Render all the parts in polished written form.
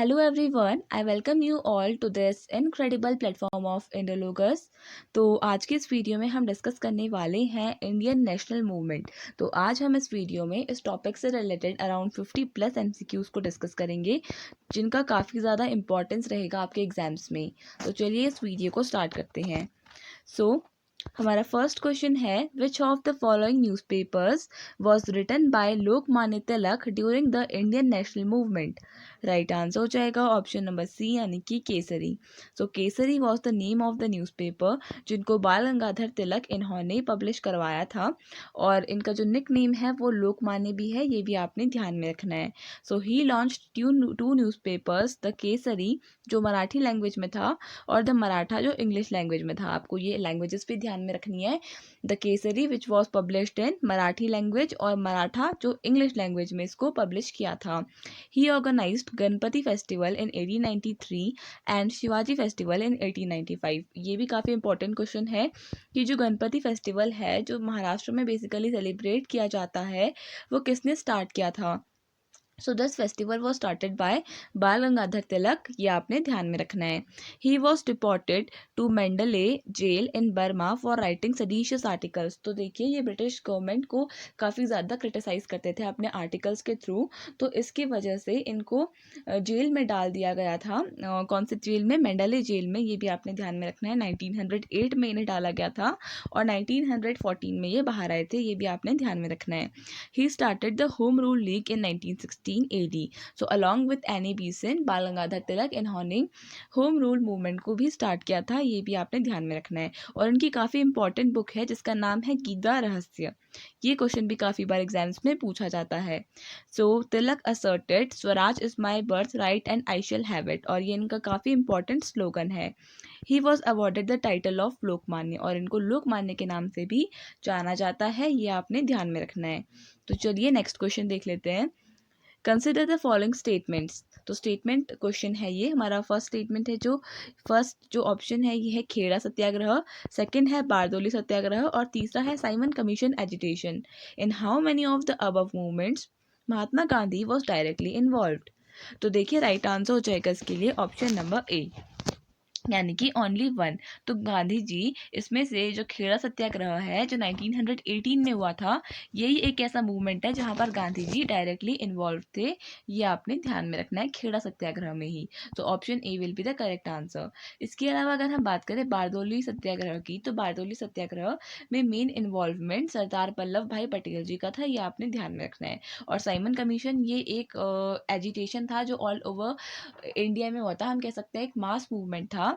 Hello everyone, I welcome you all to this incredible platform of Indologus। तो आज के इस वीडियो में हम डिस्कस करने वाले हैं इंडियन नेशनल मूवमेंट। तो आज हम इस वीडियो में इस टॉपिक से रिलेटेड अराउंड 50 प्लस एमसीक्यूज को डिस्कस करेंगे, जिनका काफ़ी ज़्यादा इंपॉर्टेंस रहेगा आपके एग्जाम्स में। तो चलिए इस वीडियो को स्टार्ट करते हैं। हमारा फर्स्ट क्वेश्चन है, which of the following newspapers was written by Lokmanya Tilak during the Indian national movement. Right answer हो जाएगा ऑप्शन नंबर सी यानी कि Kesari. Kesari was the name of the newspaper जिनको बाल गंगाधर तिलक इन्होंने पब्लिश करवाया था, और इनका जो निक नेम है वो लोकमान्य भी है, ये भी आपने ध्यान में रखना है। He launch two newspapers, the Kesari जो मराठी लैंग्वेज में था और द मराठा जो इंग्लिश लैंग्वेज में था। आपको ये लैंग्वेजेस भी ध्यान में रखनी है। The Kesari which was published in Marathi language और मराठा जो इंग्लिश लैंग्वेज में इसको पब्लिश किया था। He organized Ganapati festival in 1893 and Shivaji festival in 1895। ये भी काफ़ी इंपॉर्टेंट क्वेश्चन है कि जो गणपति फेस्टिवल है जो महाराष्ट्र में बेसिकली सेलिब्रेट किया जाता है, वो किसने स्टार्ट किया था। This festival was started by Bal Gangadhar Tilak, ये आपने ध्यान में रखना है। He was deported to Mandalay jail in Burma for writing seditious articles. तो देखिए ये ब्रिटिश गवर्नमेंट को काफ़ी ज़्यादा क्रिटिसाइज करते थे अपने आर्टिकल्स के थ्रू, तो इसकी वजह से इनको जेल में डाल दिया गया था। कौन सी जेल में? मेंडले जेल में, ये भी आपने ध्यान में रखना है। 1908 में इन्हें डाला गया था और 1914 में ये बाहर आए थे, ये भी आपने ध्यान में रखना है। ही started the home rule league in 1916 AD। along with Annie Besant, बाल गंगाधर तिलक इन्होंने होम रूल मूवमेंट को भी स्टार्ट किया था, ये भी आपने ध्यान में रखना है। और इनकी काफ़ी इंपॉर्टेंट बुक है जिसका नाम है गीता रहस्य। ये क्वेश्चन भी काफ़ी बार एग्जाम्स में पूछा जाता है। Tilak asserted Swaraj is my birthright and I shall have it, और ये इनका काफ़ी इंपॉर्टेंट स्लोगन है। He was awarded the title of Lokmanya, और इनको लोकमान्य के नाम से भी जाना जाता है, ये आपने ध्यान में रखना है। तो चलिए नेक्स्ट क्वेश्चन देख लेते हैं। Consider the following statements. तो स्टेटमेंट क्वेश्चन है ये। हमारा फर्स्ट स्टेटमेंट है, फर्स्ट जो ऑप्शन है ये है खेड़ा सत्याग्रह, सेकंड है बारदोली सत्याग्रह, और तीसरा है Simon commission agitation. In how many of the above movements Mahatma Gandhi was directly involved. तो देखिए राइट आंसर हो जाएगा इसके लिए ऑप्शन नंबर ए, यानी कि ओनली वन। तो गांधी जी इसमें से जो खेड़ा सत्याग्रह है जो 1918 में हुआ था, यही एक ऐसा मूवमेंट है जहां पर गांधी जी डायरेक्टली इन्वॉल्व थे, ये आपने ध्यान में रखना है, खेड़ा सत्याग्रह में ही। तो option A will be the correct answer. इसके अलावा अगर हम बात करें बारदोली सत्याग्रह की, तो बारदोली सत्याग्रह में मेन इन्वॉल्वमेंट सरदार वल्लभ भाई पटेल जी का था, ये आपने ध्यान में रखना है। और साइमन कमीशन ये एक एजिटेशन था जो ऑल ओवर इंडिया में हुआ था, हम कह सकते हैं एक मास मूवमेंट था।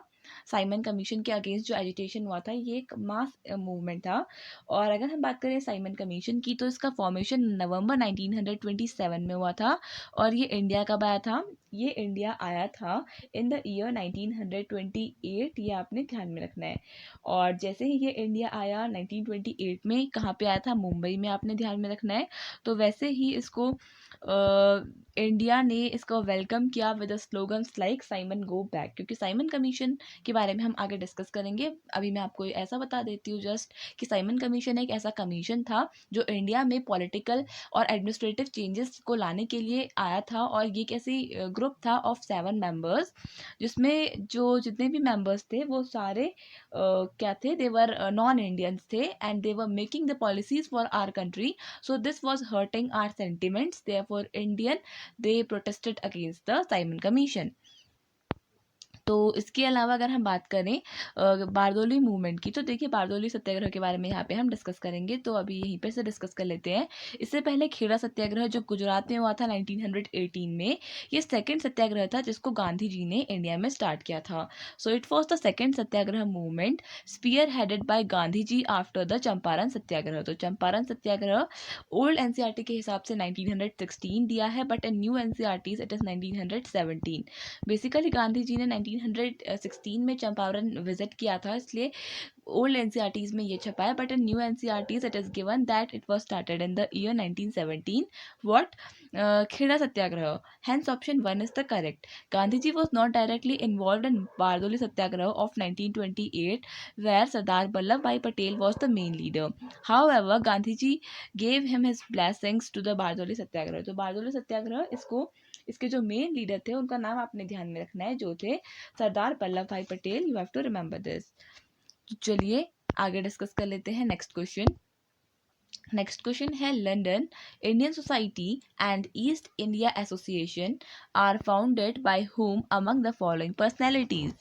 साइमन कमीशन के अगेंस्ट जो एजिटेशन हुआ था ये एक मास मूवमेंट था। और अगर हम बात करें साइमन कमीशन की, तो इसका फॉर्मेशन नवंबर 1927 में हुआ था। और ये इंडिया कब आया था? ये इंडिया आया था इन द ईयर 1928, ये आपने ध्यान में रखना है। और जैसे ही ये इंडिया आया 1928 में, कहाँ पे आया था? मुंबई में, आपने ध्यान में रखना है। तो वैसे ही इसको इंडिया ने इसको वेलकम किया with slogans like Simon go back, क्योंकि साइमन कमीशन के बारे में हम आगे डिस्कस करेंगे। अभी मैं आपको ऐसा बता देती हूँ जस्ट कि साइमन कमीशन एक ऐसा कमीशन था जो इंडिया में पॉलिटिकल और एडमिनिस्ट्रेटिव चेंजेस को लाने के लिए आया था। और ये एक ऐसी ग्रुप था ऑफ 7 मेंबर्स, जिसमें जो जितने भी मेंबर्स थे वो सारे क्या थे? दे वर नॉन इंडियंस थे and they were making the policies for our country. This was hurting our sentiments, therefore Indian they protested against the Simon commission. तो इसके अलावा अगर हम बात करें बारदोली मूवमेंट की, तो देखिए बारदोली सत्याग्रह के बारे में यहाँ पे हम डिस्कस करेंगे, तो अभी यहीं पे से डिस्कस कर लेते हैं। इससे पहले खेड़ा सत्याग्रह जो गुजरात में हुआ था 1918 में, ये सेकंड सत्याग्रह था जिसको गांधी जी ने इंडिया में स्टार्ट किया था। It was the second Satyagraha movement spearheaded by Gandhi ji after the Champaran Satyagraha. तो चंपारण सत्याग्रह ओल्ड एनसीईआरटी के हिसाब से 1916 दिया है, but in new NCERTs it is 1917। Basically Gandhi ji ने 1916 में चंपारण विजिट किया था, इसलिए ओल्ड एनसीईआरटीज में ये छपा है, but in new NCERTs it is given that it was started in the year 1917। What Kheda Satyagraha, hence option 1 is the correct. Gandhiji was not directly involved in Bardoli Satyagraha of 1928, where Sardar Vallabhbhai Patel was the main leader. However, Gandhiji gave him his blessings to the Bardoli Satyagraha. तो बारदोली सत्याग्रह इसके जो main leader थे उनका नाम आपने ध्यान में रखना है, जो थे Sardar Vallabh bhai Patel. You have to remember this. तो चलिए आगे डिस्कस कर लेते हैं नेक्स्ट क्वेश्चन. नेक्स्ट क्वेश्चन है, London Indian society and East India association are founded by whom among the following personalities.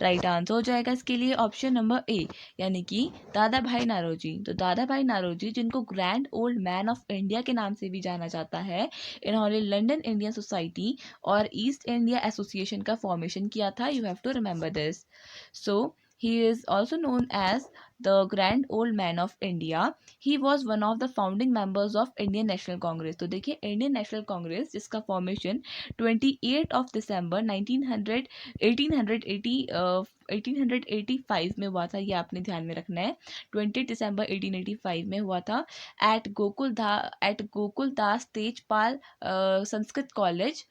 Right answer हो जाएगा इसके लिए ऑप्शन नंबर ए, यानी कि दादा भाई नारोजी. तो दादा भाई नारोजी, जिनको grand old man of India के नाम से भी जाना जाता है, इन्होंने लंदन इंडियन सोसाइटी और ईस्ट इंडिया एसोसिएशन का फॉर्मेशन किया था. You have to remember this. So he is also known as the Grand Old Man of India. He was one of the founding members of Indian National Congress. तो देखिए Indian national Congress जिसका formation 28 of December 1885 में हुआ था, ये आपने ध्यान में रखना है. 20 दिसंबर 1885 में हुआ था एट गोकुल दास तेजपाल संस्कृत कॉलेज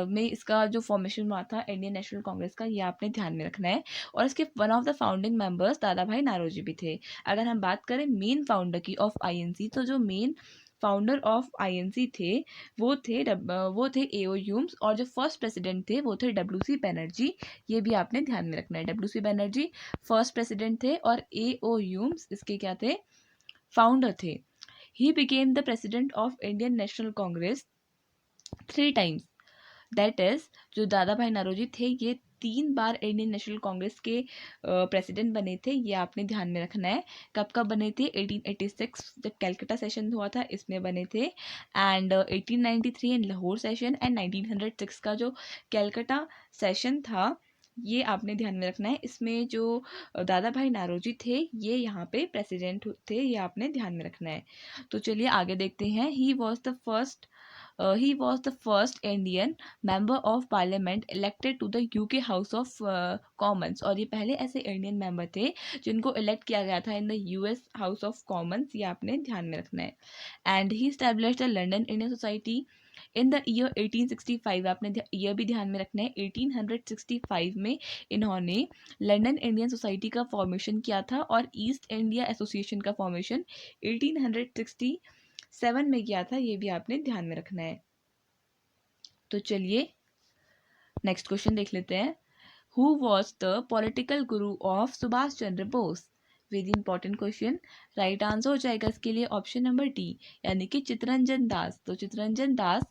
में इसका जो फॉर्मेशन हुआ था इंडियन नेशनल कांग्रेस का, ये आपने ध्यान में रखना है. और इसके one of the founding members दादा भाई नारोजी भी थे. अगर हम बात करें मेन फाउंडर की ऑफ आईएनसी, तो जो मेन फाउंडर ऑफ आईएनसी थे वो थे एओ ह्यूम्स, और जो फर्स्ट प्रेसिडेंट थे वो थे डब्ल्यूसी बनर्जी. ये भी आपने ध्यान में रखना है. डब्ल्यूसी बनर्जी फर्स्ट प्रेसिडेंट थे और एओ ह्यूम्स इसके क्या थे, फाउंडर थे. He became the president of Indian national Congress 3 times. That is, जो दादा भाई नारोजी थे ये 3 बार इंडियन नेशनल कांग्रेस के प्रेसिडेंट बने थे. ये आपने ध्यान में रखना है. कब बने थे, 1886 जब कैलकाटा सेशन हुआ था इसमें बने थे, and 1893 in Lahore session, and 1906 का जो कैलकाटा सेशन था ये आपने ध्यान में रखना है. इसमें जो दादा भाई नारोजी थे ये यहाँ पे प्रेसिडेंट थे, ये आपने ध्यान में रखना है. तो चलिए आगे देखते हैं. He was the first Indian member of parliament elected to the UK House of Commons. और ये पहले ऐसे इंडियन मेंबर थे जिनको इलेक्ट किया गया था in the US house of Commons. ये आपने ध्यान में रखना है. And he established the London Indian society in the year 1865. आपने ईयर भी ध्यान में रखना है. 1865 में इन्होंने लंदन इंडियन सोसाइटी का फॉर्मेशन किया था और ईस्ट इंडिया एसोसिएशन का फॉर्मेशन 1867 में किया था. ये भी आपने ध्यान में रखना है. तो चलिए नेक्स्ट क्वेश्चन देख लेते हैं. Who was the political Guru of Subhash Chandra Bose. Very important question. Right answer हो जाएगा इसके लिए ऑप्शन नंबर डी, यानी कि चित्तरंजन दास. तो चित्तरंजन दास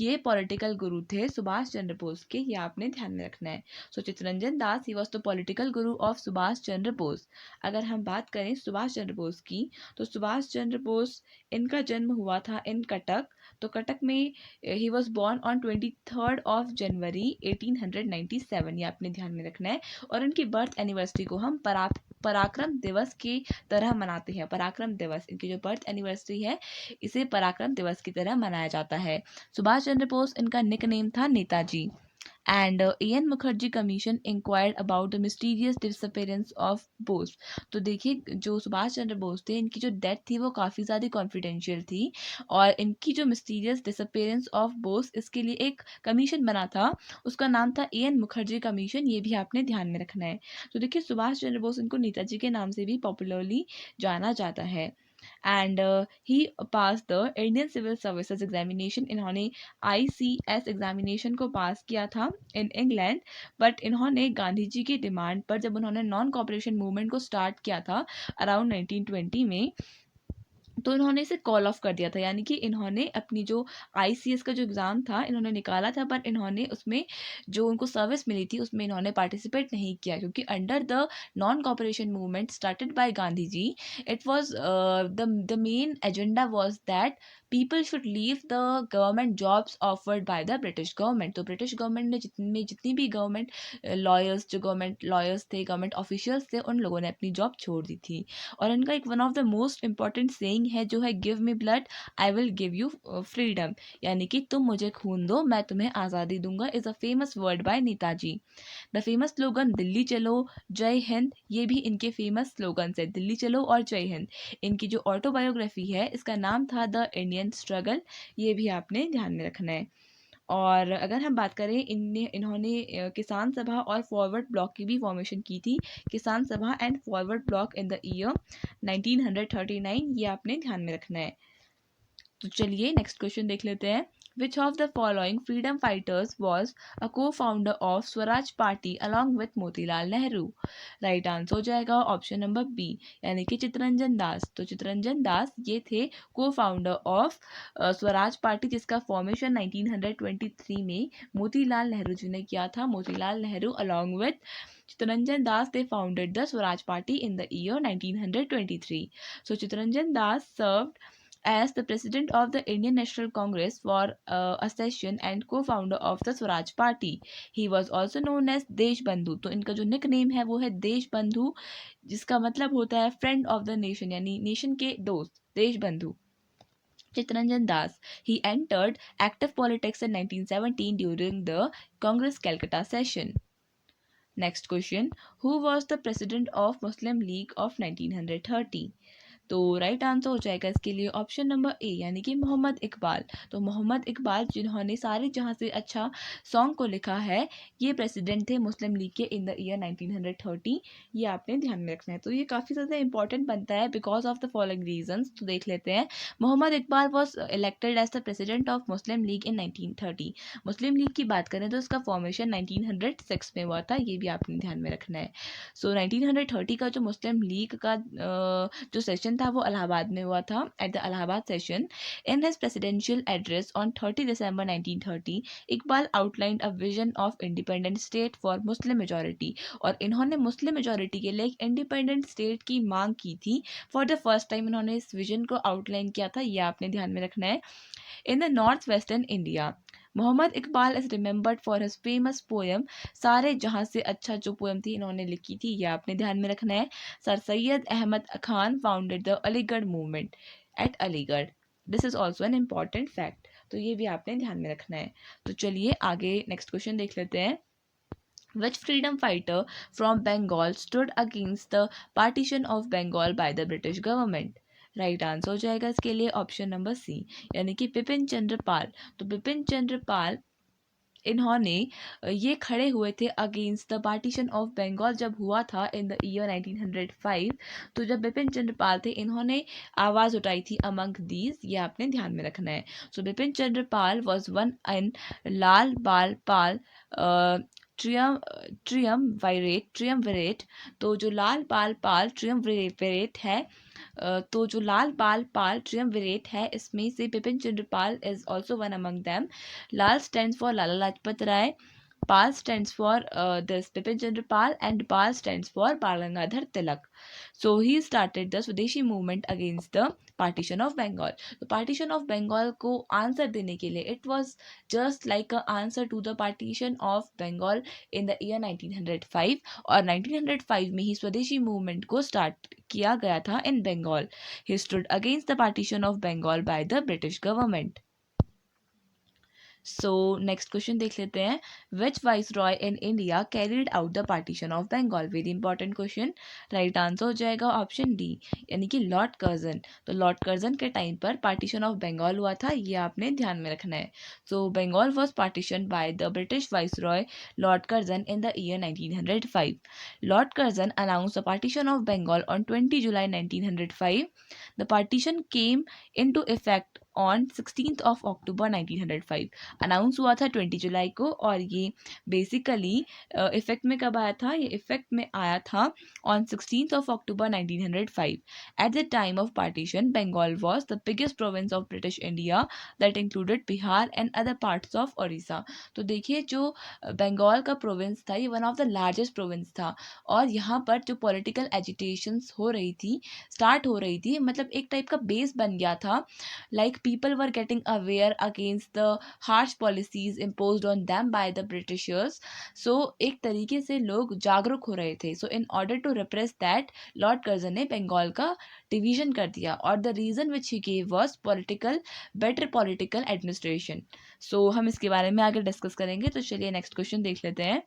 ये पॉलिटिकल गुरु थे सुभाष चंद्र बोस के. ये आपने ध्यान में रखना है. सो Chittaranjan Das he was the political Guru of Subhash Chandra Bose. अगर हम बात करें सुभाष चंद्र बोस की, तो सुभाष चंद्र बोस इनका जन्म हुआ था इन कटक. तो कटक में he was born on 23 of January 1897. ये आपने ध्यान में रखना है. और इनकी बर्थ एनिवर्सरी को हम पराक्रम दिवस की तरह मनाते हैं. पराक्रम दिवस, इनकी जो बर्थ एनिवर्सरी है इसे पराक्रम दिवस की तरह मनाया जाता है. सुभाष चंद्र बोस इनका निक नेम था Netaji. And N Mukherjee commission inquired about the mysterious disappearance of Bose. तो देखिए जो सुभाष चंद्र बोस थे इनकी जो डेथ थी वो काफ़ी ज़्यादा कॉन्फिडेंशियल थी, और इनकी जो मिस्टीरियस डिसअपेरेंस ऑफ बोस इसके लिए एक कमीशन बना था, उसका नाम था एन मुखर्जी कमीशन. ये भी आपने ध्यान में रखना है. तो देखिए सुभाष चंद्र बोस इनको नेताजी के नाम से भी पॉपुलरली जाना जाता है. And he pass the Indian civil services examination. इन्होंने ICS एग्जामिनेशन को पास किया था इन इंग्लैंड. बट इन्होंने गांधी जी की डिमांड पर जब उन्होंने नॉन कॉपरेशन मूवमेंट को स्टार्ट किया था अराउंड 1920 में, तो इन्होंने इसे कॉल ऑफ कर दिया था. यानी कि इन्होंने अपनी जो ICS का जो एग्ज़ाम था इन्होंने निकाला था, पर इन्होंने उसमें जो उनको सर्विस मिली थी उसमें इन्होंने पार्टिसिपेट नहीं किया, क्योंकि under the non cooperation movement started by Gandhi ji, it was the main agenda was that people should leave the government jobs offered by the British government. तो ब्रिटिश गवर्नमेंट ने जितनी भी गवर्नमेंट गवर्नमेंट लॉयर्स थे, government officials थे, उन लोगों ने अपनी जॉब छोड़ दी थी. और इनका एक one of the most important saying है जो है give me blood I will give you freedom. यानी कि तुम मुझे खून दो मैं तुम्हें आज़ादी दूंगा, is a famous word by Netaji. The famous slogan Delhi चलो जय हिंद, ये भी इनके फेमस स्लोगन्स है, दिल्ली चलो और जय हिंद. इनकी जो ऑटोबायोग्राफी है इसका नाम था द इंडियन इंडियन स्ट्रगल, ये भी आपने ध्यान में रखना है। और अगर हम बात करें इन्होंने किसान सभा और फॉरवर्ड ब्लॉक की भी फॉर्मेशन की थी। किसान सभा and forward block in the year 1939, ये आपने ध्यान में रखना है। तो चलिए नेक्स्ट क्वेश्चन देख लेते हैं। Which of the following freedom fighters was a cofounder of Swaraj party along with Motilal Nehru? Right answer हो जाएगा ऑप्शन नंबर बी, यानी कि चित्तरंजन दास। तो चित्तरंजन दास ये थे को फाउंडर ऑफ स्वराज पार्टी, जिसका फॉर्मेशन 1923 में मोतीलाल नेहरू जी ने किया था। Motilal Nehru along with Chittaranjan Das they founded the Swaraj party in the year 1923. So Chittaranjan Das served as the president of the Indian National Congress for a session and co-founder of the Swaraj Party. He was also known as देश बंधु। तो इनका जो nick name है वो है देश बंधु, जिसका मतलब होता है फ्रेंड ऑफ द नेशन, यानी नेशन के दोस्त, देश बंधु। Chittaranjan Das. He entered active politics in 1917 during the Congress Calcutta session. Next question. Who was the president of Muslim League of 1930? तो राइट आंसर हो जाएगा इसके लिए ऑप्शन नंबर ए, यानी कि मोहम्मद इकबाल। तो मोहम्मद इकबाल जिन्होंने सारे जहाँ से अच्छा सॉन्ग को लिखा है, ये प्रेसिडेंट थे मुस्लिम लीग के इन द ईयर 1930। ये आपने ध्यान में रखना है। तो ये काफ़ी ज़्यादा इंपॉर्टेंट बनता है because of the following reasons. तो देख लेते हैं। Mohammad Iqbal was elected as the president of Muslim League in 1930। Muslim League की बात करें तो इसका फॉर्मेशन 1906 में हुआ था, ये भी आपने ध्यान में रखना है। सो 1930 का जो मुस्लिम लीग का जो सेशन था वो इलाहाबाद में हुआ था, at the Allahabad session. In his presidential address on 30 December 1930, Iqbal outlined a vision of independent state for Muslim majority. और इन्होंने मुस्लिम मेजॉरिटी के लिए एक इंडिपेंडेंट स्टेट की मांग की थी। फॉर द फर्स्ट टाइम इन्होंने इस विजन को आउटलाइन किया था, ये आपने ध्यान में रखना है। In the north western India, Mohammad Iqbal is remembered for his famous poem सारे जहां से अच्छा। जो पोएम थी इन्होंने लिखी थी, ये आपने ध्यान में रखना है। Sir Syed Ahmad Khan founded the Aligarh movement at Aligarh. This is also an important fact, तो ये भी आपने ध्यान में रखना है। तो चलिए आगे नेक्स्ट क्वेश्चन देख लेते हैं। Which freedom fighter from Bengal stood against the partition of Bengal by the British government? Right answer हो जाएगा इसके लिए ऑप्शन नंबर सी, यानी कि बिपिन चंद्र पाल। तो बिपिन चंद्र पाल इन्होंने ये खड़े हुए थे against the partition of Bengal जब हुआ था इन द ईयर 1905। तो जब बिपिन चंद्र पाल थे, इन्होंने आवाज़ उठाई थी अमंग दीज, ये आपने ध्यान में रखना है। सो बिपिन चंद्र पाल वॉज वन इन लाल बाल पाल ट्रियमविरेट। तो जो लाल बाल पाल ट्रियमविरेट है, तो जो लाल बाल पाल ट्रियमविरेट है, इसमें से Bipin Chandra Pal is also one among them. Lal stands for Lala Lajpat Rai, Pal stands for this Bipin Chandra Pal, and Pal stands for Bal Gangadhar Tilak. So he started the स्वदेशी movement against the partition of Bengal. तो पार्टीशन ऑफ बंगाल को आंसर देने के लिए it was just like a answer to the partition of Bengal in the year 1905। और 1905 में ही स्वदेशी movement को स्टार्ट किया गया था in Bengal. He stood against the partition of Bengal by the British government. So next question देख लेते हैं। Which viceroy in India carried out the partition of Bengal? Very important question. Right answer हो जाएगा option D, यानी कि Lord Curzon. तो Lord Curzon के time पर पार्टीशन ऑफ बंगाल हुआ था, ये आपने ध्यान में रखना है। So Bengal was partition by the British vice Roy Lord Curzon in the year 1905। Lord Curzon announced the partition of Bengal on 20 July 1905. The partition came into effect on 16th of October 1905। Announce हुआ था 20 जुलाई को, और ये basically effect में कब आया था? ये इफेक्ट में आया था on 16th of October 1905। At the time of partition Bengal was the biggest province of British India that included Bihar and other parts of Orissa. तो देखिए जो बंगाल का प्रोविंस था, ये one of the largest province था, और यहाँ पर जो पॉलिटिकल एजिटेशंस हो रही थी, स्टार्ट हो रही थी, मतलब एक टाइप का बेस बन गया था। Like people were getting aware against the harsh policies imposed on them by the Britishers. So एक तरीके से लोग जागरूक हो रहे थे। So in order to repress that, Lord Curzon ने बंगाल का डिवीजन कर दिया, और the reason which he gave was better political administration. So हम इसके बारे में आगे डिस्कस करेंगे। तो चलिए नेक्स्ट क्वेश्चन देख लेते हैं।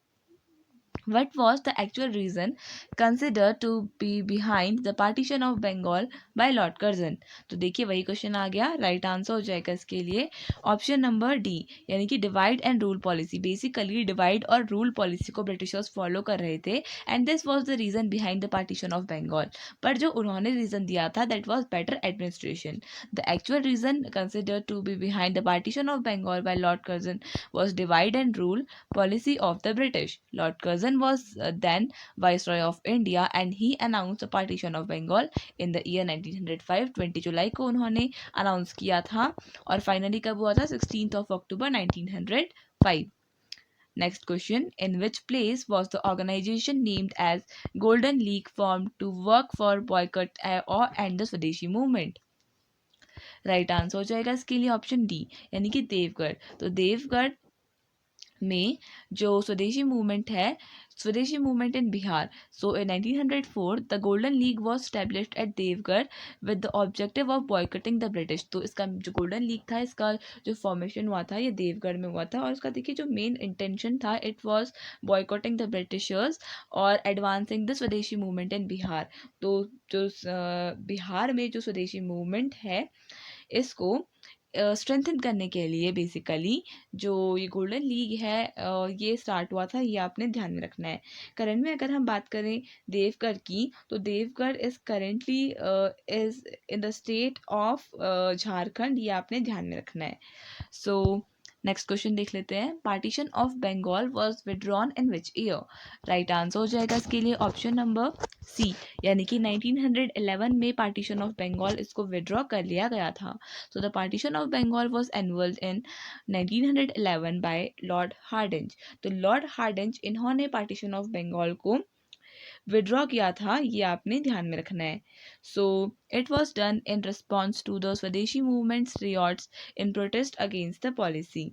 What was the actual reason considered to be behind the partition of Bengal by Lord Curzon? तो देखिए वही क्वेश्चन आ गया, राइट आंसर हो जाएगा इसके लिए ऑप्शन नंबर डी, यानी कि divide and rule policy. Basically divide और रूल पॉलिसी को ब्रिटिशर्स फॉलो कर रहे थे and this was the reason behind the partition of Bengal. पर जो उन्होंने रीजन दिया था that was better administration. The actual reason considered to be behind the partition of Bengal by lord Curzon was divide and rule policy of the British. Lord Curzon was then Viceroy of India and he announced the partition of Bengal in the year 1905। 20 जुलाई को उन्होंने announce किया था और finally कब हुआ था? 16th of October 1905। Next question, in which place was the organization named as Golden League formed to work for boycott or end the Swadeshi movement? Right answer हो जाएगा इसके लिए ऑप्शन डी, यानी कि देवगढ़। तो देवगढ़ में जो स्वदेशी मूवमेंट है, Swadeshi movement in Bihar, so in 1904 the golden league was established at देवगढ़ with the objective of boycotting the British. तो इसका जो गोल्डन लीग था, इसका जो फॉर्मेशन हुआ था ये देवगढ़ में हुआ था और इसका देखिए जो मेन इंटेंशन था it was boycotting the Britishers और एडवांसिंग द स्वदेशी मूवमेंट इन बिहार। तो जो बिहार में जो स्वदेशी मूवमेंट है इसको स्ट्रेंथन करने के लिए बेसिकली जो ये गोल्डन लीग है ये स्टार्ट हुआ था, ये आपने ध्यान में रखना है। करंट में अगर हम बात करें देवगढ़ की, तो Deogarh is currently is in the state of Jharkhand, ये आपने ध्यान में रखना है। सो नेक्स्ट क्वेश्चन देख लेते हैं, partition of Bengal was withdrawn in which year? Right answer हो जाएगा इसके लिए ऑप्शन नंबर सी, यानी कि 1911 में पार्टीशन ऑफ बंगाल इसको विड्रॉ कर लिया गया था। So the partition of Bengal was annulled in 1911 by Lord Hardinge. तो लॉर्ड हार्डिंज इन्होंने पार्टीशन ऑफ बंगाल को विड्रॉ किया था, ये आपने ध्यान में रखना है। So it was done in response to the swadeshi movements riots in protest against the policy.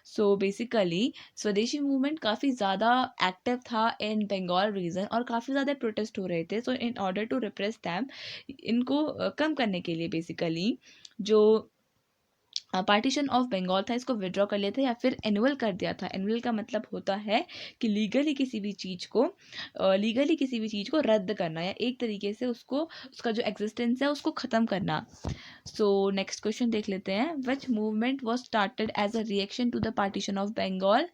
So basically swadeshi movement काफ़ी ज़्यादा एक्टिव था इन बंगाल रीजन और काफ़ी ज़्यादा प्रोटेस्ट हो रहे थे। So in order to repress them, इनको कम करने के लिए बेसिकली जो पार्टीशन ऑफ बंगाल था इसको विड्रॉ कर लिया था या फिर एनुअल कर दिया था। एनुअल का मतलब होता है कि लीगली किसी भी चीज़ को रद्द करना या एक तरीके से उसको उसका जो एग्जिस्टेंस है उसको ख़त्म करना। सो नेक्स्ट क्वेश्चन देख लेते हैं, which movement was started as a reaction to the partition of Bengal?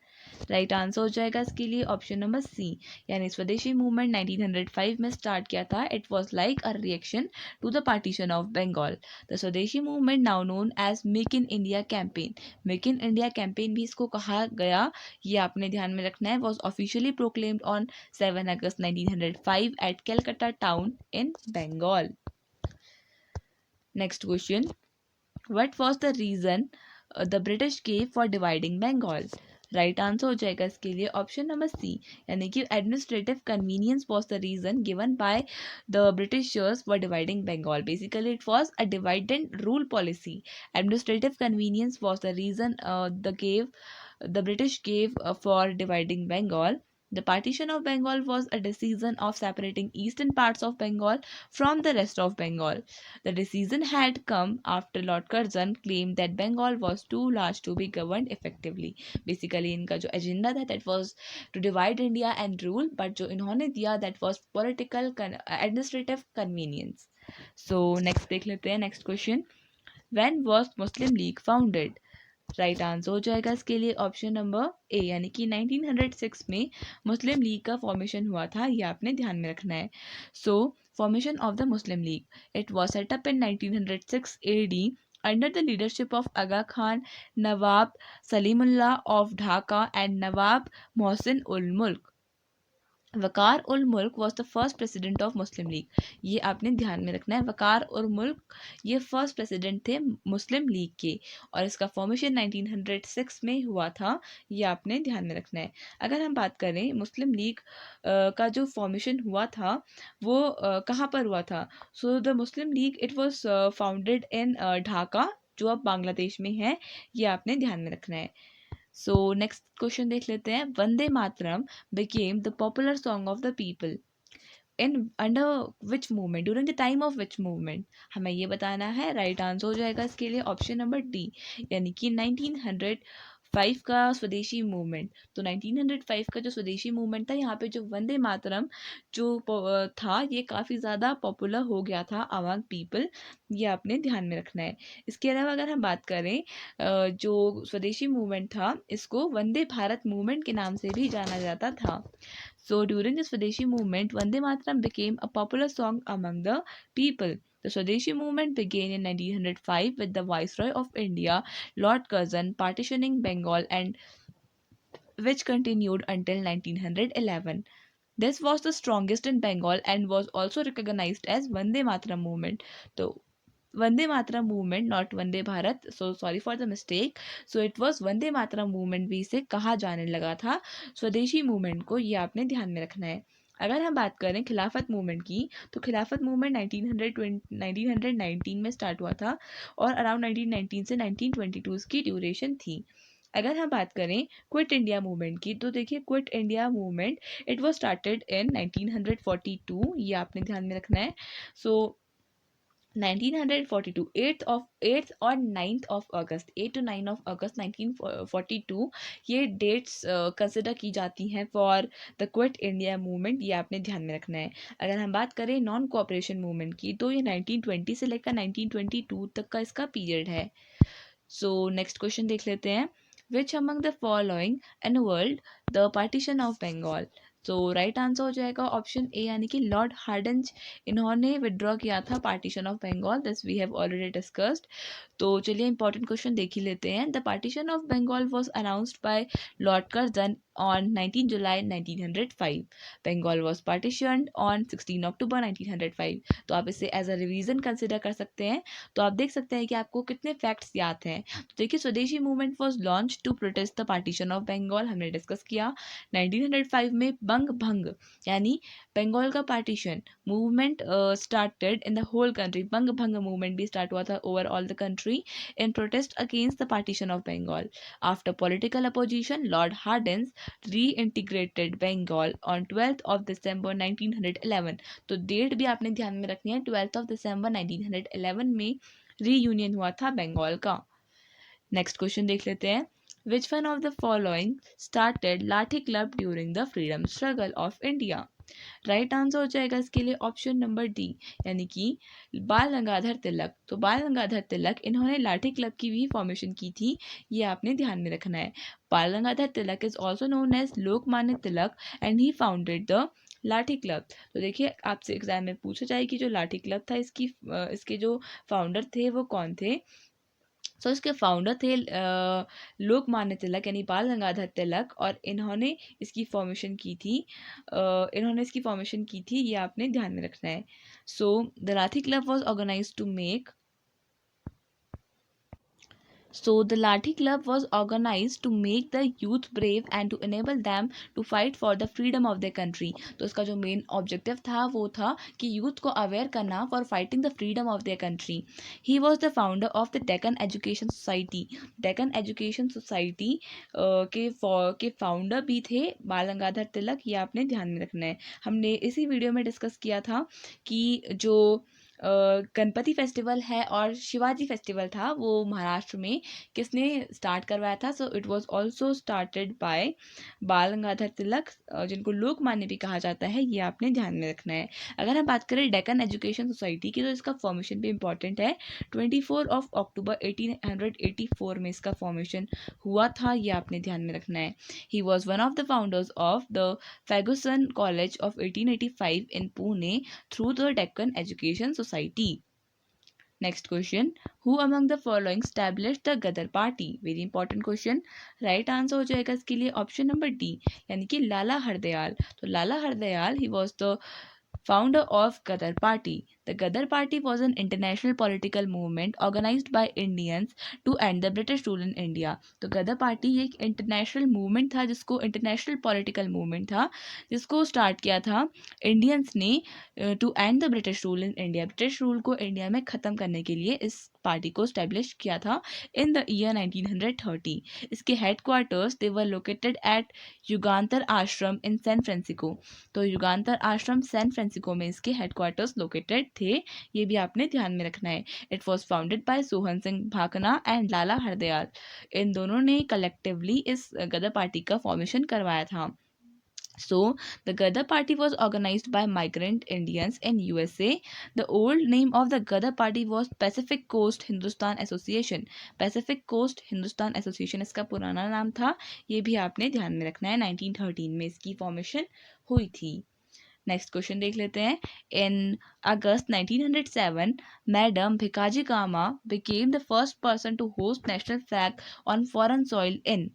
Right answer हो जाएगा इसके लिए ऑप्शन नंबर सी, यानी स्वदेशी मूवमेंट 1905 में स्टार्ट किया था। It was like a reaction to the partition of Bengal. The स्वदेशी movement now known as make in India campaign, make in India campaign भी इसको कहा गया, ये आपने ध्यान में रखना है, was officially proclaimed on 7 August 1905 at Calcutta town in Bengal. Next question, what was the reason the British gave for dividing Bengal? Right answer हो जाएगा इसके लिए ऑप्शन नंबर सी, यानी कि administrative convenience was the reason given by the Britishers for dividing Bengal. Basically it was a divide and rule policy. Administrative convenience was the reason the British gave for dividing Bengal. The partition of Bengal was a decision of separating eastern parts of Bengal from the rest of Bengal. The decision had come after Lord Curzon claimed that Bengal was too large to be governed effectively. Basically इनका जो agenda था that was to divide India and rule, but जो इन्होंने दिया that was political administrative convenience. So next देख लेते हैं next question, when was Muslim League founded? Right answer हो जाएगा इसके लिए ऑप्शन नंबर ए, यानी कि 1906 में मुस्लिम लीग का फॉर्मेशन हुआ था, ये आपने ध्यान में रखना है। सो formation of the Muslim league, it was set up in 1906 AD under the leadership of Aga Khan, Nawab Salimullah of Dhaka and Nawab Mohsin ul Mulk। वकार उल मुल्क was the first president of Muslim league, ये आपने ध्यान में रखना है। वकार उल मुल्क ये first president थे मुस्लिम लीग के और इसका फॉर्मेशन 1906 में हुआ था, ये आपने ध्यान में रखना है। अगर हम बात करें मुस्लिम लीग का जो फॉर्मेशन हुआ था वो कहाँ पर हुआ था? So the Muslim league it was founded in Dhaka, जो अब बांग्लादेश में है, ये आपने ध्यान में रखना है। सो नेक्स्ट क्वेश्चन देख लेते हैं, Vande Mataram became the popular song of the people in under which movement, during the time of which movement? हमें ये बताना है। राइट आंसर हो जाएगा इसके लिए ऑप्शन नंबर डी, यानी कि 1905 का स्वदेशी मूवमेंट। तो 1905 का जो स्वदेशी मूवमेंट था, यहाँ पे जो वंदे मातरम जो था, ये काफ़ी ज़्यादा पॉपुलर हो गया था अमंग पीपल, ये आपने ध्यान में रखना है। इसके अलावा अगर हम बात करें जो स्वदेशी मूवमेंट था, इसको वंदे भारत मूवमेंट के नाम से भी जाना जाता था। So during the Swadeshi movement, Vande Mataram became a popular song among the people. The Swadeshi movement began in 1905 with the Viceroy of India, Lord Curzon, partitioning Bengal, and which continued until 1911. This was the strongest in Bengal and was also recognized as Vande Mataram movement. So Vande Mataram movement, not Vande Bharat. So sorry for the mistake. So it was Vande Mataram movement भी इसे कहा जाने लगा था स्वदेशी movement को, ये आपने ध्यान में रखना है। अगर हम बात करें खिलाफत मूवमेंट की, तो खिलाफत मूवमेंट 1919 में स्टार्ट हुआ था और अराउंड 1919 से 1922 की ड्यूरेशन थी। अगर हम बात करें क्विट इंडिया मूवमेंट की, तो देखिए quit India movement it was started इन 1942, ये आपने ध्यान में रखना है। सो 1942 8th और 9th of August 8 to 9 of अगस्त 1942 ये डेट्स कंसिडर की जाती हैं for the quit India movement, ये आपने ध्यान में रखना है। अगर हम बात करें नॉन कोऑपरेशन मूवमेंट की, तो ये 1920 से लेकर 1922 तक का इसका पीरियड है। सो नेक्स्ट क्वेश्चन देख लेते हैं। Which among the following annulled the partition of Bengal. तो राइट आंसर हो जाएगा ऑप्शन ए, यानी कि लॉर्ड हार्डिंज, इन्होंने विड्रॉ किया था partition of Bengal. This we have already discussed. तो चलिए इंपॉर्टेंट क्वेश्चन देख ही लेते हैं। The partition of Bengal was announced by lord Curzon on 19 July 1905. Bengal was partitioned on 16 October 1905. तो आप इसे एज अ रिवीजन कंसिडर कर सकते हैं। तो आप देख सकते हैं कि आपको कितने फैक्ट्स याद हैं। तो देखिए Swadeshi movement was launch to protest the partition of Bengal, हमने डिस्कस किया। 1905 में बंग भंग यानी बंगाल का partition movement started in the whole country. बंग भंग मूवमेंट भी स्टार्ट हुआ था over all the country in protest against the partition of Bengal. After political opposition, lord Hardinge reintegrated Bengal on 12th of December 1911। तो डेट भी आपने ध्यान में रखनी है, 12th of December 1911 में रीयूनियन हुआ था बंगाल का। नेक्स्ट क्वेश्चन देख लेते हैं। Which one of the following started lathi club during the freedom struggle of India. Right answer हो जाएगा इसके लिए ऑप्शन नंबर डी, यानी कि बाल गंगाधर तिलक। तो बाल गंगाधर तिलक इन्होंने लाठी क्लब की भी फॉर्मेशन की थी, ये आपने ध्यान में रखना है। Bal Gangadhar Tilak is also known as Lokmanya Tilak and he founded the lathi club. तो देखिए आपसे एग्जाम में पूछा जाए कि जो लाठी क्लब था इसके जो फाउंडर थे वो कौन थे। सो इसके फाउंडर थे लोकमान्य तिलक यानी बाल गंगाधर तिलक, और इन्होंने इसकी फॉर्मेशन की थी ये आपने ध्यान में रखना है। So the lathi club was organised to make So the Lathi Club was organized to make the youth brave and to enable them to fight for the freedom of their country। तो इसका जो मेन ऑब्जेक्टिव था वो था कि youth को aware करना for fighting the freedom of their country. He was the founder of the Deccan education society. Deccan education society के फाउंडर भी थे बाल गंगाधर तिलक, ये आपने ध्यान में रखना है। हमने इसी वीडियो में डिस्कस किया था कि जो गणपति फेस्टिवल है और शिवाजी फेस्टिवल था वो महाराष्ट्र में किसने स्टार्ट करवाया था। So it was also started by Bal Gangadhar तिलक, जिनको लोकमान्य भी कहा जाता है, ये आपने ध्यान में रखना है। अगर हम बात करें डेक्कन एजुकेशन सोसाइटी की, तो इसका फॉर्मेशन भी इंपॉर्टेंट है। 24 ऑफ अक्टूबर 1884 में इसका फॉर्मेशन हुआ था, ये आपने ध्यान में रखना है। He was one of the founders of the Ferguson college of 1885 in Pune through the Deccan Education Society। Next question, who among the following established the Gadar Party? Very important question। right answer हो जाएगा इसके लिए option number D, यानी कि लाला हरदयाल। तो लाला Hardayal he was the founder of Gadar Party। The Gadar Party was an international political movement organized by Indians to end the British rule in India। तो Ghadar party एक international movement था, international political movement था जिसको start किया था Indians ने to end the British rule in India. British rule को India में ख़त्म करने के लिए इस पार्टी को स्टैब्लिश किया था इन द ईयर 1930। इसके headquarters they were located at Yugantar Ashram in San Francisco. तो युगांतर आश्रम सैन फ्रांसिस्को में इसके हेडक्वार्टर्स लोकेटेड थे, ये भी आपने ध्यान में रखना है। It was founded by Sohan Singh Bhakna and Lala Hardayal. इन दोनों ने कलेक्टिवली इस गदर पार्टी का फॉर्मेशन करवाया था। So, the Gadar Party was organized by migrant Indians in USA. The old name of the Gadar Party was Pacific Coast Hindustan Association. Pacific Coast Hindustan Association इसका पुराना नाम था, ये भी आपने ध्यान में रखना है। 1913 में इसकी फॉर्मेशन हुई थी। नेक्स्ट क्वेश्चन देख लेते हैं। In August 1907 madam Bhikaji Cama became the first person to host national flag on foreign soil in।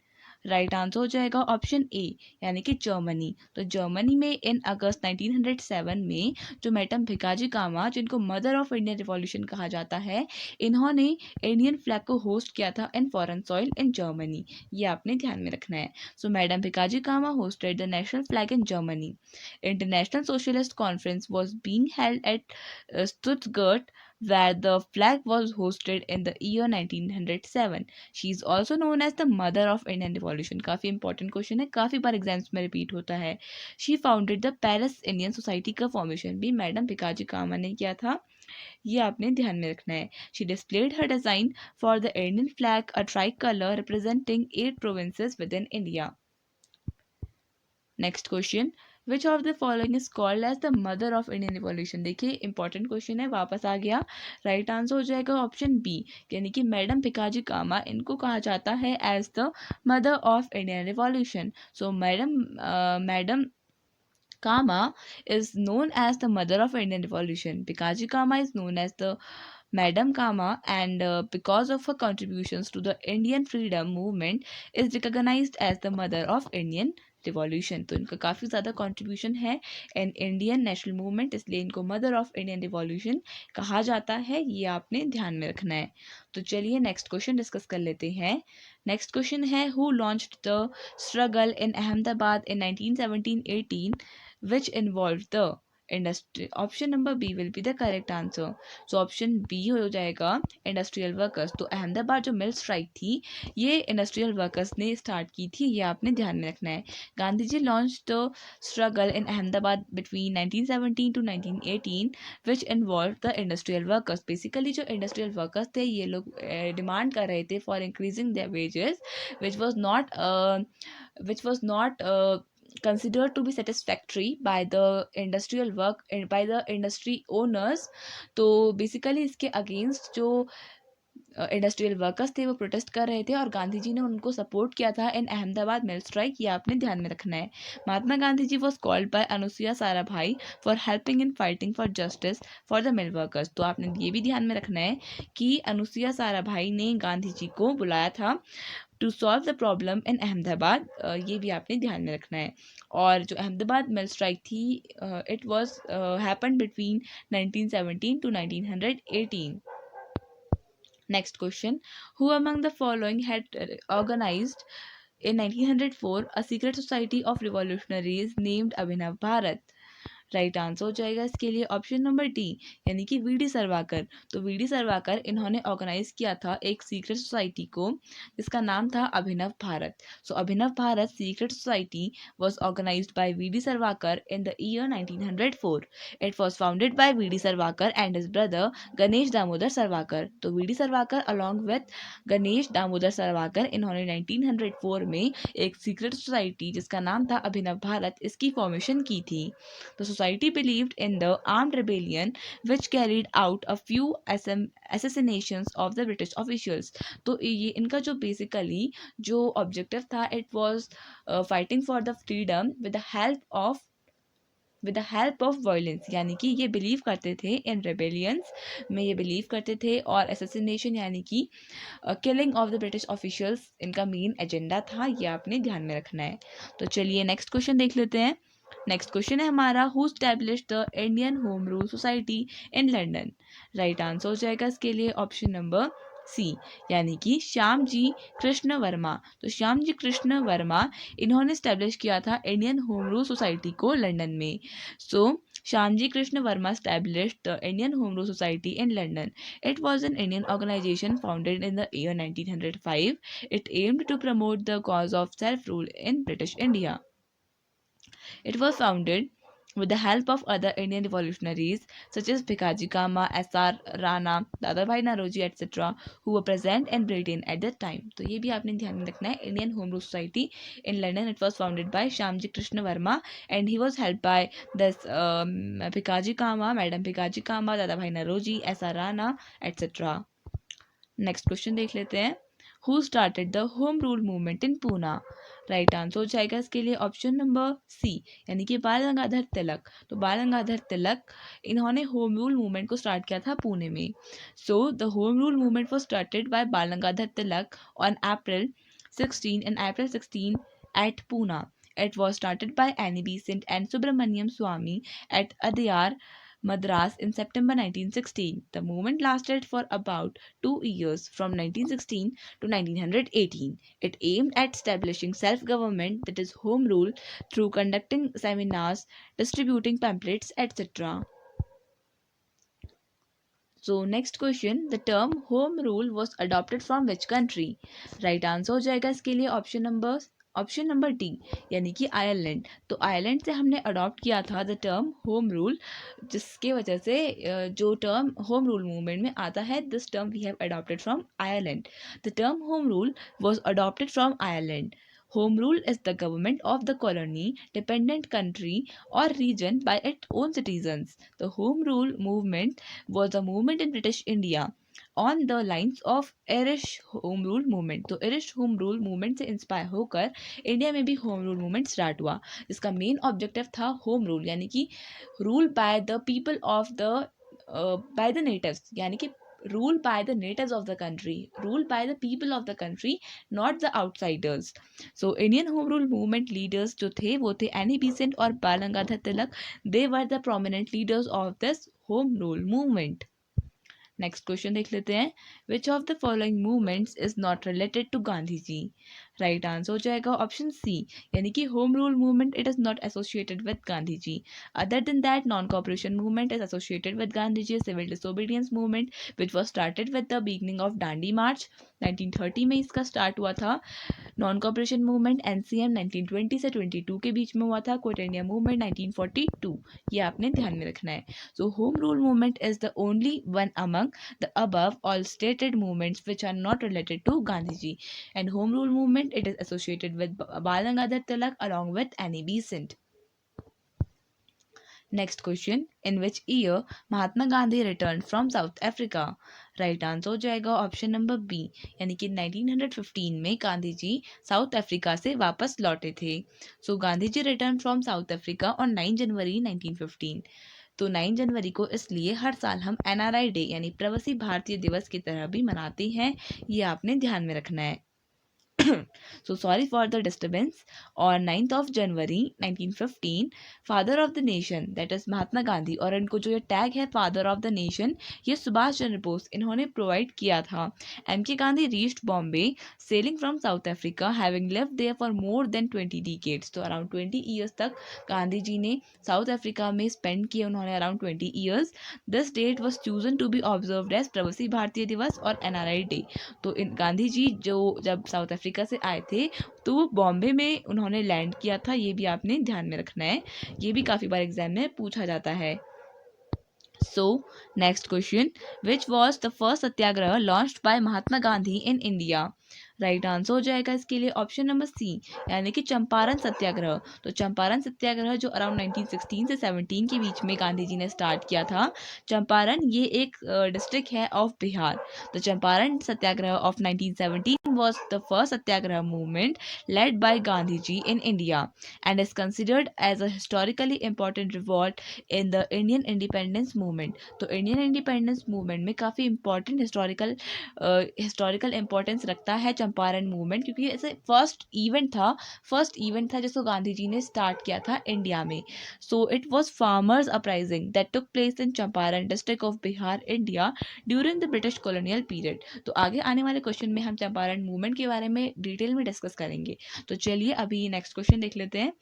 Right answer हो जाएगा ऑप्शन ए, यानी कि जर्मनी। तो जर्मनी में इन अगस्त 1907 में जो मैडम भिकाजी कामा, जिनको मदर ऑफ इंडियन रिवॉल्यूशन कहा जाता है, इन्होंने इंडियन फ्लैग को होस्ट किया था in foreign soil in Germany, ये आपने ध्यान में रखना है। So madam Bhikaji Cama hosted the national flag in Germany. International socialist conference was being held at Stuttgart where the flag was hosted in the year 1907. She is also known as the mother of Indian Revolution. काफ़ी important question है, काफ़ी बार exams में repeat होता है। She founded the Paris Indian Society का formation भी madam Bhikaji कामा ने किया था, ये आपने ध्यान में रखना है। She displayed her design for the Indian flag, a tricolor representing 8 provinces within India. Next question, which of the following is called as the mother of Indian revolution. देखिए इंपॉर्टेंट क्वेश्चन है, वापस आ गया। राइट आंसर हो जाएगा option B, यानी कि madam Bhikaji कामा, इनको कहा जाता है as the mother of Indian revolution. So madam Kama is known as the mother of Indian revolution. Bikaji Kama is known as the Madam Kama, and because of her contributions to the Indian freedom movement is recognized as the mother of Indian revolution. तो इनका काफ़ी ज़्यादा contribution है in Indian national movement, इसलिए इनको mother of Indian revolution कहा जाता है, ये आपने ध्यान में रखना है। तो चलिए नेक्स्ट क्वेश्चन डिस्कस कर लेते हैं। नेक्स्ट क्वेश्चन है, who launched the struggle in Ahmedabad in 1917-18 which involved the industry। Option number B will be the correct answer. So option B हो जाएगा इंडस्ट्रियल वर्कर्स। तो अहमदाबाद जो मिल स्ट्राइक थी, ये इंडस्ट्रियल वर्कर्स ने स्टार्ट की थी, ये आपने ध्यान में रखना है। Gandhi ji launch the struggle in Ahmedabad between 1917 to 1918 which involve the industrial workers. Basically जो इंडस्ट्रियल वर्कर्स थे, ये लोग डिमांड कर रहे थे for increasing their wages which was not considered to be satisfactory by the industrial work by the industry owners। तो basically इसके against जो इंडस्ट्रियल वर्कर्स थे वो प्रोटेस्ट कर रहे थे और गांधी जी ने उनको सपोर्ट किया था इन अहमदाबाद मिल स्ट्राइक, ये आपने ध्यान में रखना है। Mahatma Gandhi ji was called by Anasuya Sarabhai for helping in fighting for justice for the mill workers. तो आपने ये भी ध्यान में रखना है कि अनुसुईया साराभाई ने गांधी जी को बुलाया था to solve the problem in Ahmedabad, ये भी आपने ध्यान में रखना है। और जो अहमदाबाद मिल स्ट्राइक थी, it was happen between 1917 to 1918। Next question, who among the following had organized in 1904 a secret society of revolutionaries named Abhinav Bharat? Right answer हो जाएगा इसके लिए ऑप्शन नंबर डी, यानी कि वीडी सरवाकर। तो वीडी सरवाकर इन्होंने organise किया था एक सीक्रेट सोसाइटी को, जिसका नाम था Abhinav Bharat. So Abhinav Bharat secret society was organised by V D Savarkar in the year 1904। It was founded by V D Savarkar and his brother Ganesh Damodar Savarkar. तो V D Savarkar along with Ganesh Damodar Savarkar, इन्होंने 1904 में एक सीक्रेट सोसाइटी जिसका नाम था अभिनव भारत, इसकी फॉर्मेशन की थी। तो society believed in the armed rebellion which carried out a few assassinations of the British officials। तो ये इनका जो बेसिकली जो ऑब्जेक्टिव था, it was fighting for the freedom with the help of violence, यानी कि ये बिलीव करते थे इन रेबेलियंस में, ये बिलीव करते थे, और असैसिनेशन यानी कि killing of the British officials इनका मेन एजेंडा था, ये आपने ध्यान में रखना है। तो चलिए नेक्स्ट क्वेश्चन देख लेते हैं। नेक्स्ट क्वेश्चन है हमारा, who established the Indian home rule society in London. Right answer हो जाएगा इसके लिए ऑप्शन नंबर सी, यानी कि श्याम जी कृष्ण वर्मा। तो श्याम जी कृष्ण वर्मा इन्होंने स्टैब्लिश किया था इंडियन होम रूल सोसाइटी को लंदन में। सो Shyamji Krishna Verma established the Indian Home Rule Society in London. It was an Indian organization founded in the year 1905. It aimed to promote the cause of self-rule in British India. It was founded with the help of other Indian revolutionaries such as Bhikaji Cama, S.R. Rana, Dadabhai Naroji, etc., who were present in Britain at that time. तो ये भी आपने ध्यान में रखना है. Indian Home Rule Society in London. It was founded by Shyamji Krishna Verma and he was helped by this Bhikaji Cama, Madam Bhikaji Cama, Dadabhai Naroji, S.R. Rana, etc. Next question देख लेते हैं. Who started the home rule movement in Poona? Right answer हो जाएगा इसके लिए option number C, यानी कि बाल गंगाधर तिलक. तो बाल गंगाधर तिलक इन्होंने होम रूल मूवमेंट को स्टार्ट किया था पुणे में. So the home rule movement was started by Bal Gangadhar Tilak on April 16 at Pune. It was started by Annie Besant and Subramaniam Swamy at Adyar, Madras in September 1916. The movement lasted for about 2 years from 1916 to 1918. It aimed at establishing self-government, that is home rule, through conducting seminars, distributing pamphlets, etc. So next question, the term home rule was adopted from which country? Right answer हो जाएगा इसके लिए option number D, यानी कि Ireland. तो Ireland से हमने adopt किया था द टर्म होम रूल, जिसके वजह से जो टर्म होम रूल मूवमेंट में आता है, this term we have adopted from Ireland. The term home rule was adopted from Ireland. Home rule is the government of the colony, dependent country, or region by its own citizens. The Home Rule movement was a movement in British India on the lines of Irish Home Rule movement. तो Irish Home Rule movement से inspire होकर India में भी home rule movement start हुआ. इसका main objective था home rule, यानी कि rule by the people of the by the natives, यानी कि ruled by the natives of the country, ruled by the people of the country, not the outsiders. So Indian home rule movement leaders जो थे वो थे Annie Besant और बाल गंगाधर तिलक. They were the prominent leaders of this home rule movement. Next question देख लेते हैं. Which of the following movements is not related to Gandhi ji? Right answer हो जाएगा ऑप्शन सी, यानी कि home rule movement it is not associated with Gandhi ji. Other than that non cooperation movement is associated with Gandhi ji. Civil disobedience movement which was started with the beginning of Dandi march 1930 में इसका start हुआ था. Non cooperation movement NCM 1920 से 22 के बीच में हुआ था. Quit India movement 1942. ये आपने ध्यान में रखना है. So home rule movement is the only one among the above all stated movements which are not related to Gandhiji. And home rule movement, it is associated with Bal Gangadhar Tilak along with Annie Besant. Next question, in which year Mahatma Gandhi returned from South Africa? Right answer हो जाएगा option number B, यानी कि 1915 में Gandhi ji south Africa से वापस लौटे थे. So Gandhi ji return from South Africa on 9 January 1915. तो 9 जनवरी को इसलिए हर साल हम NRI डे यानी प्रवासी भारतीय दिवस की तरह भी मनाते हैं. ये आपने ध्यान में रखना है. So sorry for the disturbance. On 9th of January 1915, father of the nation that is Mahatma Gandhi, और इनको जो ये टैग है फादर ऑफ द नेशन, ये सुभाष चंद्र बोस इन्होंने प्रोवाइड किया था. M.K. Gandhi reached Bombay sailing from South Africa having lived there for more than 20 decades. तो अराउंड 20 ईयर्स तक गांधी जी ने साउथ अफ्रीका में स्पेंड किए उन्होंने, around 20 years. This date was chosen to be observed as Pravasi Bharatiya दिवस और NRI डे. तो गांधी जी जो जब साउथ अफ्रीका से आए थे तो वो बॉम्बे में उन्होंने लैंड किया था. ये भी आपने ध्यान में रखना है, ये भी काफ़ी बार एग्जाम में पूछा जाता है. So next question, which was the first Satyagraha launched by Mahatma Gandhi in India? Right answer हो जाएगा इसके लिए ऑप्शन नंबर सी, यानी कि चंपारण सत्याग्रह. तो चंपारण सत्याग्रह जो अराउंड 1916 से 17 के बीच में गांधी जी ने स्टार्ट किया था. चंपारण ये एक डिस्ट्रिक्ट है ऑफ बिहार. तो Champaran satyagraha of 1917 was the first satyagraha movement led by Gandhi ji in India and is considered as a historically important revolt in the Indian independence movement. तो इंडियन इंडिपेंडेंस मूवमेंट में काफ़ी इंपॉर्टेंट हिस्टोरिकल इंपॉर्टेंस रखता है Champaran movement, क्योंकि ऐसे first event था जिसको गांधी जी ने स्टार्ट किया था इंडिया में. So it was farmers uprising that took place in Champaran district of Bihar India during the British colonial period. तो आगे आने वाले क्वेश्चन में हम चंपारण मूवमेंट के बारे में डिटेल में डिस्कस करेंगे. तो चलिए अभी नेक्स्ट क्वेश्चन देख लेते हैं.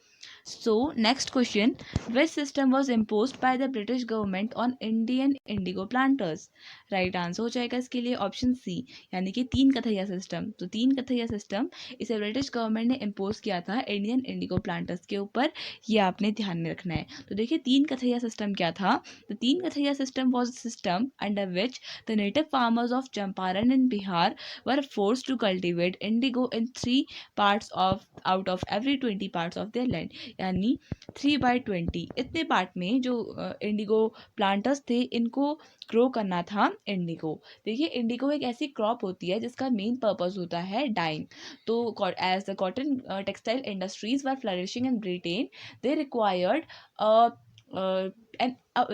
So next question, which system was imposed by the British government on Indian indigo planters? Right answer हो जाएगा इसके लिए ऑप्शन सी, यानी कि तीन कथैया सिस्टम। तो तीन कथैया सिस्टम इसे ब्रिटिश गवर्नमेंट ने इम्पोज किया था इंडियन इंडिगो प्लांटर्स के ऊपर, ये आपने ध्यान में रखना है। तो देखिए तीन कथैया सिस्टम क्या था। The tinkathia system was system under which the native farmers of Champaran and Bihar were force to cultivate indigo in 3 parts of out of every 20 parts of their land, यानी 3/20 इतने पार्ट में जो इंडिगो प्लांटर्स थे इनको grow करना था Indigo. देखिए Indigo एक ऐसी क्रॉप होती है जिसका मेन पर्पस होता है डाइंग। तो as the cotton textile industries were flourishing in Britain, they required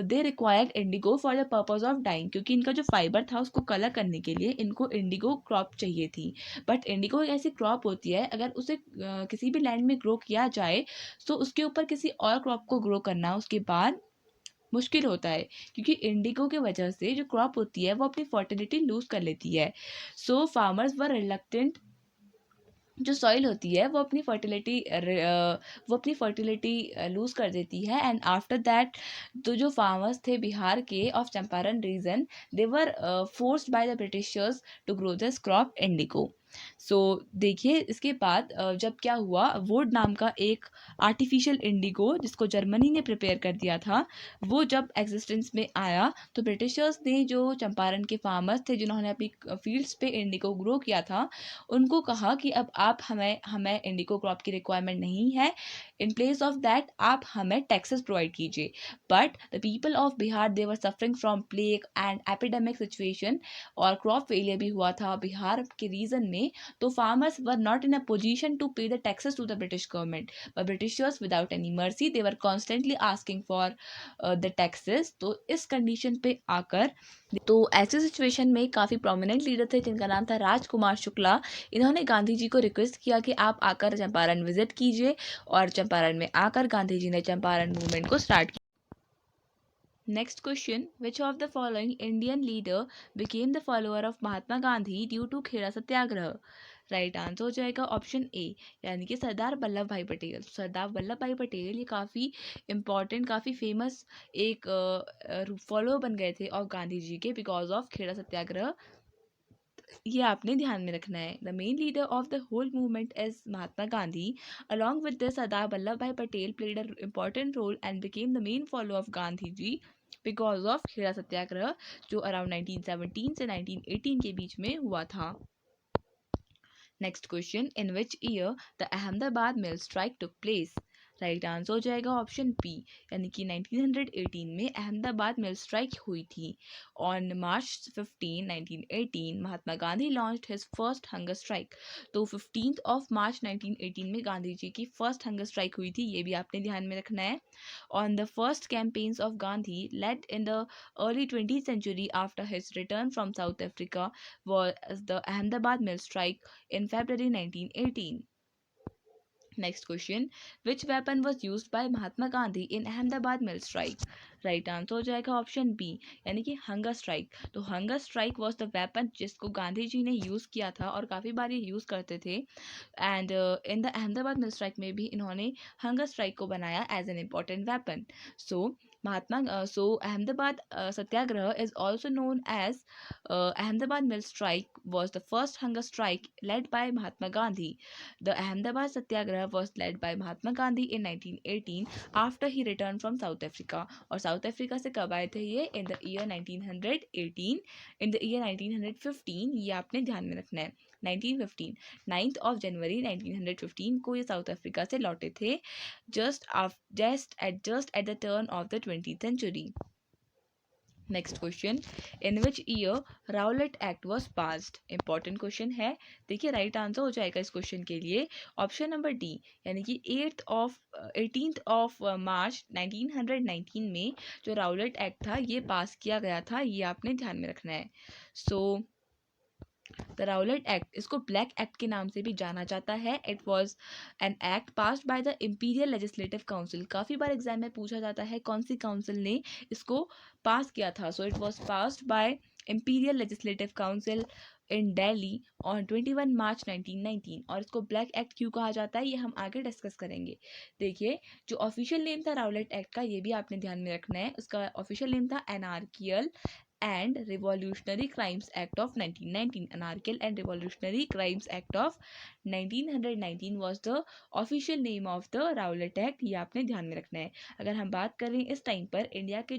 they required indigo for the purpose of dying, क्योंकि इनका जो फाइबर था उसको कलर करने के लिए इनको इंडिगो क्रॉप चाहिए थी। बट इंडिगो एक ऐसी क्रॉप होती है अगर उसे किसी भी लैंड में ग्रो किया जाए तो उसके ऊपर किसी और क्रॉप को ग्रो करना उसके बाद मुश्किल होता है, क्योंकि इंडिगो की वजह से जो क्रॉप होती है वो अपनी फर्टिलिटी लूज कर लेती है। सो फार्मर्स वर रिलक्टेंट, जो सॉइल होती है वो अपनी फर्टिलिटी लूज कर देती है। एंड आफ्टर दैट तो जो फार्मर्स थे बिहार के of Champaran region, they were forced by the Britishers to grow this crop indigo. So देखिए इसके बाद जब क्या हुआ, वुड नाम का एक आर्टिफिशियल इंडिगो जिसको जर्मनी ने प्रिपेयर कर दिया था, वो जब एग्जिस्टेंस में आया तो ब्रिटिशर्स ने जो चंपारण के फार्मर्स थे जिन्होंने अपनी फील्ड्स पे इंडिगो ग्रो किया था, उनको कहा कि अब आप हमें हमें इंडिगो क्रॉप की रिक्वायरमेंट नहीं है, इन प्लेस ऑफ दैट आप हमें टैक्सेस प्रोवाइड कीजिए। But the people of Bihar they were suffering from plague and epidemic situation, और क्रॉप फेलियर भी हुआ था बिहार के रीजन में। तो farmers were not in a position to pay the taxes to the British government, but Britishers without any mercy they were constantly asking for the taxes. तो इस condition पे आकर, तो ऐसे सिचुएशन में काफ़ी प्रोमिनेंट लीडर थे जिनका नाम था राजकुमार शुक्ला। इन्होंने गांधी जी को रिक्वेस्ट किया कि आप आकर चंपारण विजिट कीजिए, और चंपारण में आकर गांधी जी ने चंपारण मूवमेंट को स्टार्ट किया। Next question, which of the following Indian leader became the follower of Mahatma Gandhi due to Kheda Satyagraha? Right answer हो जाएगा ऑप्शन ए, यानी कि सरदार वल्लभ भाई पटेल। सरदार वल्लभ भाई पटेल ये काफ़ी इंपॉर्टेंट, काफ़ी फेमस एक फॉलो बन गए थे और गांधी जी के, बिकॉज ऑफ खेड़ा सत्याग्रह। ये आपने ध्यान में रखना है। The main leader of the whole movement is Mahatma Gandhi. Along with this Sardar Vallabh bhai Patel played a important role and became the main follow of Gandhi ji because of Kheda satyagraha, जो अराउंड 1917 से 1918 के बीच में हुआ था। Next question, in which year the Ahmedabad mill strike took place? Right answer हो जाएगा option B, यानी कि 1918 में अहमदाबाद मिल स्ट्राइक हुई थी। On March 15, 1918 Mahatma Gandhi launched his first hunger strike. तो 15 ऑफ मार्च 1918 में गांधी जी की फर्स्ट हंगर स्ट्राइक हुई थी, ये भी आपने ध्यान में रखना है। On the first campaigns of Gandhi, led in the early 20th century after his return from South Africa, was the Ahmedabad Mill Strike in February 1918. Next question, which weapon was used by Mahatma Gandhi in Ahmedabad Mill Strike? Right answer हो जाएगा option B, यानी कि hunger strike. तो hunger strike was the weapon जिसको गांधी जी ने use किया था और काफ़ी बार ये यूज़ करते थे। And in the Ahmedabad mill strike में भी इन्होंने हंगर स्ट्राइक को बनाया as an important weapon. So Ahmedabad Satyagraha is also known as Ahmedabad Mill Strike was the first hunger strike led by Mahatma Gandhi. The Ahmedabad Satyagraha was led by Mahatma Gandhi in 1918 after he returned from South Africa. और south Africa से कब आए थे ये? इन the year 1918, in the year 1915, ये आपने ध्यान में रखना है। 1915, 9th of January 1915 को ये साउथ अफ्रीका से लौटे थे, just at the turn of the 20th century. Next question, in which year Rowlatt act was passed? Important question है। देखिए राइट आंसर हो जाएगा इस क्वेश्चन के लिए ऑप्शन नंबर डी, यानी कि 18th ऑफ मार्च 1919 में जो राउलेट एक्ट था ये पास किया गया था, ये आपने ध्यान में रखना है। सो द राउलेट एक्ट, इसको ब्लैक एक्ट के नाम से भी जाना जाता है। It was an act passed by the imperial legislative council. काफ़ी बार एग्जाम में पूछा जाता है कौन सी काउंसिल ने इसको पास किया था। सो it was passed bye imperial legislative council in Delhi on 21 मार्च 1919। और इसको ब्लैक एक्ट क्यों कहा जाता है ये हम आगे डिस्कस करेंगे। देखिए, जो ऑफिशियल नेम था राउलेट एक्ट का, ये भी आपने ध्यान में रखना है। उसका ऑफिशियल नेम था anarchical and revolutionary crimes act of 1919। Anarchical and revolutionary crimes act of 1919 was the official name of the Rowlatt act. ये आपने ध्यान में रखना है। अगर हम बात करें इस टाइम पर इंडिया के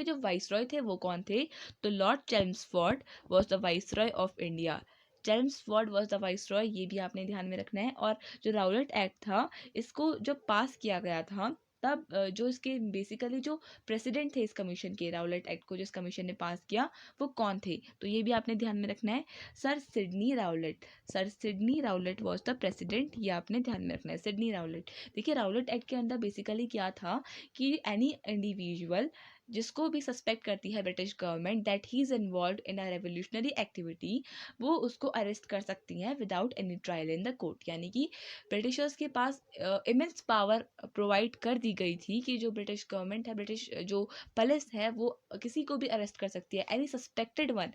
जो वाइसरॉय थे वो कौन थे, तो Lord Chelmsford was the viceroy of India. Chelmsford was the viceroy, ये भी आपने ध्यान में रखना है। और जो राउलेट एक्ट था, इसको जब पास किया गया था तब जो इसके बेसिकली जो प्रेसिडेंट थे इस कमीशन के, राउलेट एक्ट को जिस कमीशन ने पास किया वो कौन थे, तो ये भी आपने ध्यान में रखना है। Sir Sidney Rowlatt. Sir Sidney Rowlatt was the president, ये आपने ध्यान में रखना है, सिडनी राउलेट। देखिए, राउलेट एक्ट के अंदर बेसिकली क्या था कि एनी इंडिविजुअल जिसको भी सस्पेक्ट करती है British government that he is involve in a revolutionary activity, वो उसको अरेस्ट कर सकती हैं without any trial in the court. यानी कि ब्रिटिशर्स के पास इमेंस पावर प्रोवाइड कर दी गई थी कि जो ब्रिटिश गवर्नमेंट है, ब्रिटिश जो पुलिस है, वो किसी को भी अरेस्ट कर सकती है, एनी सस्पेक्टेड वन।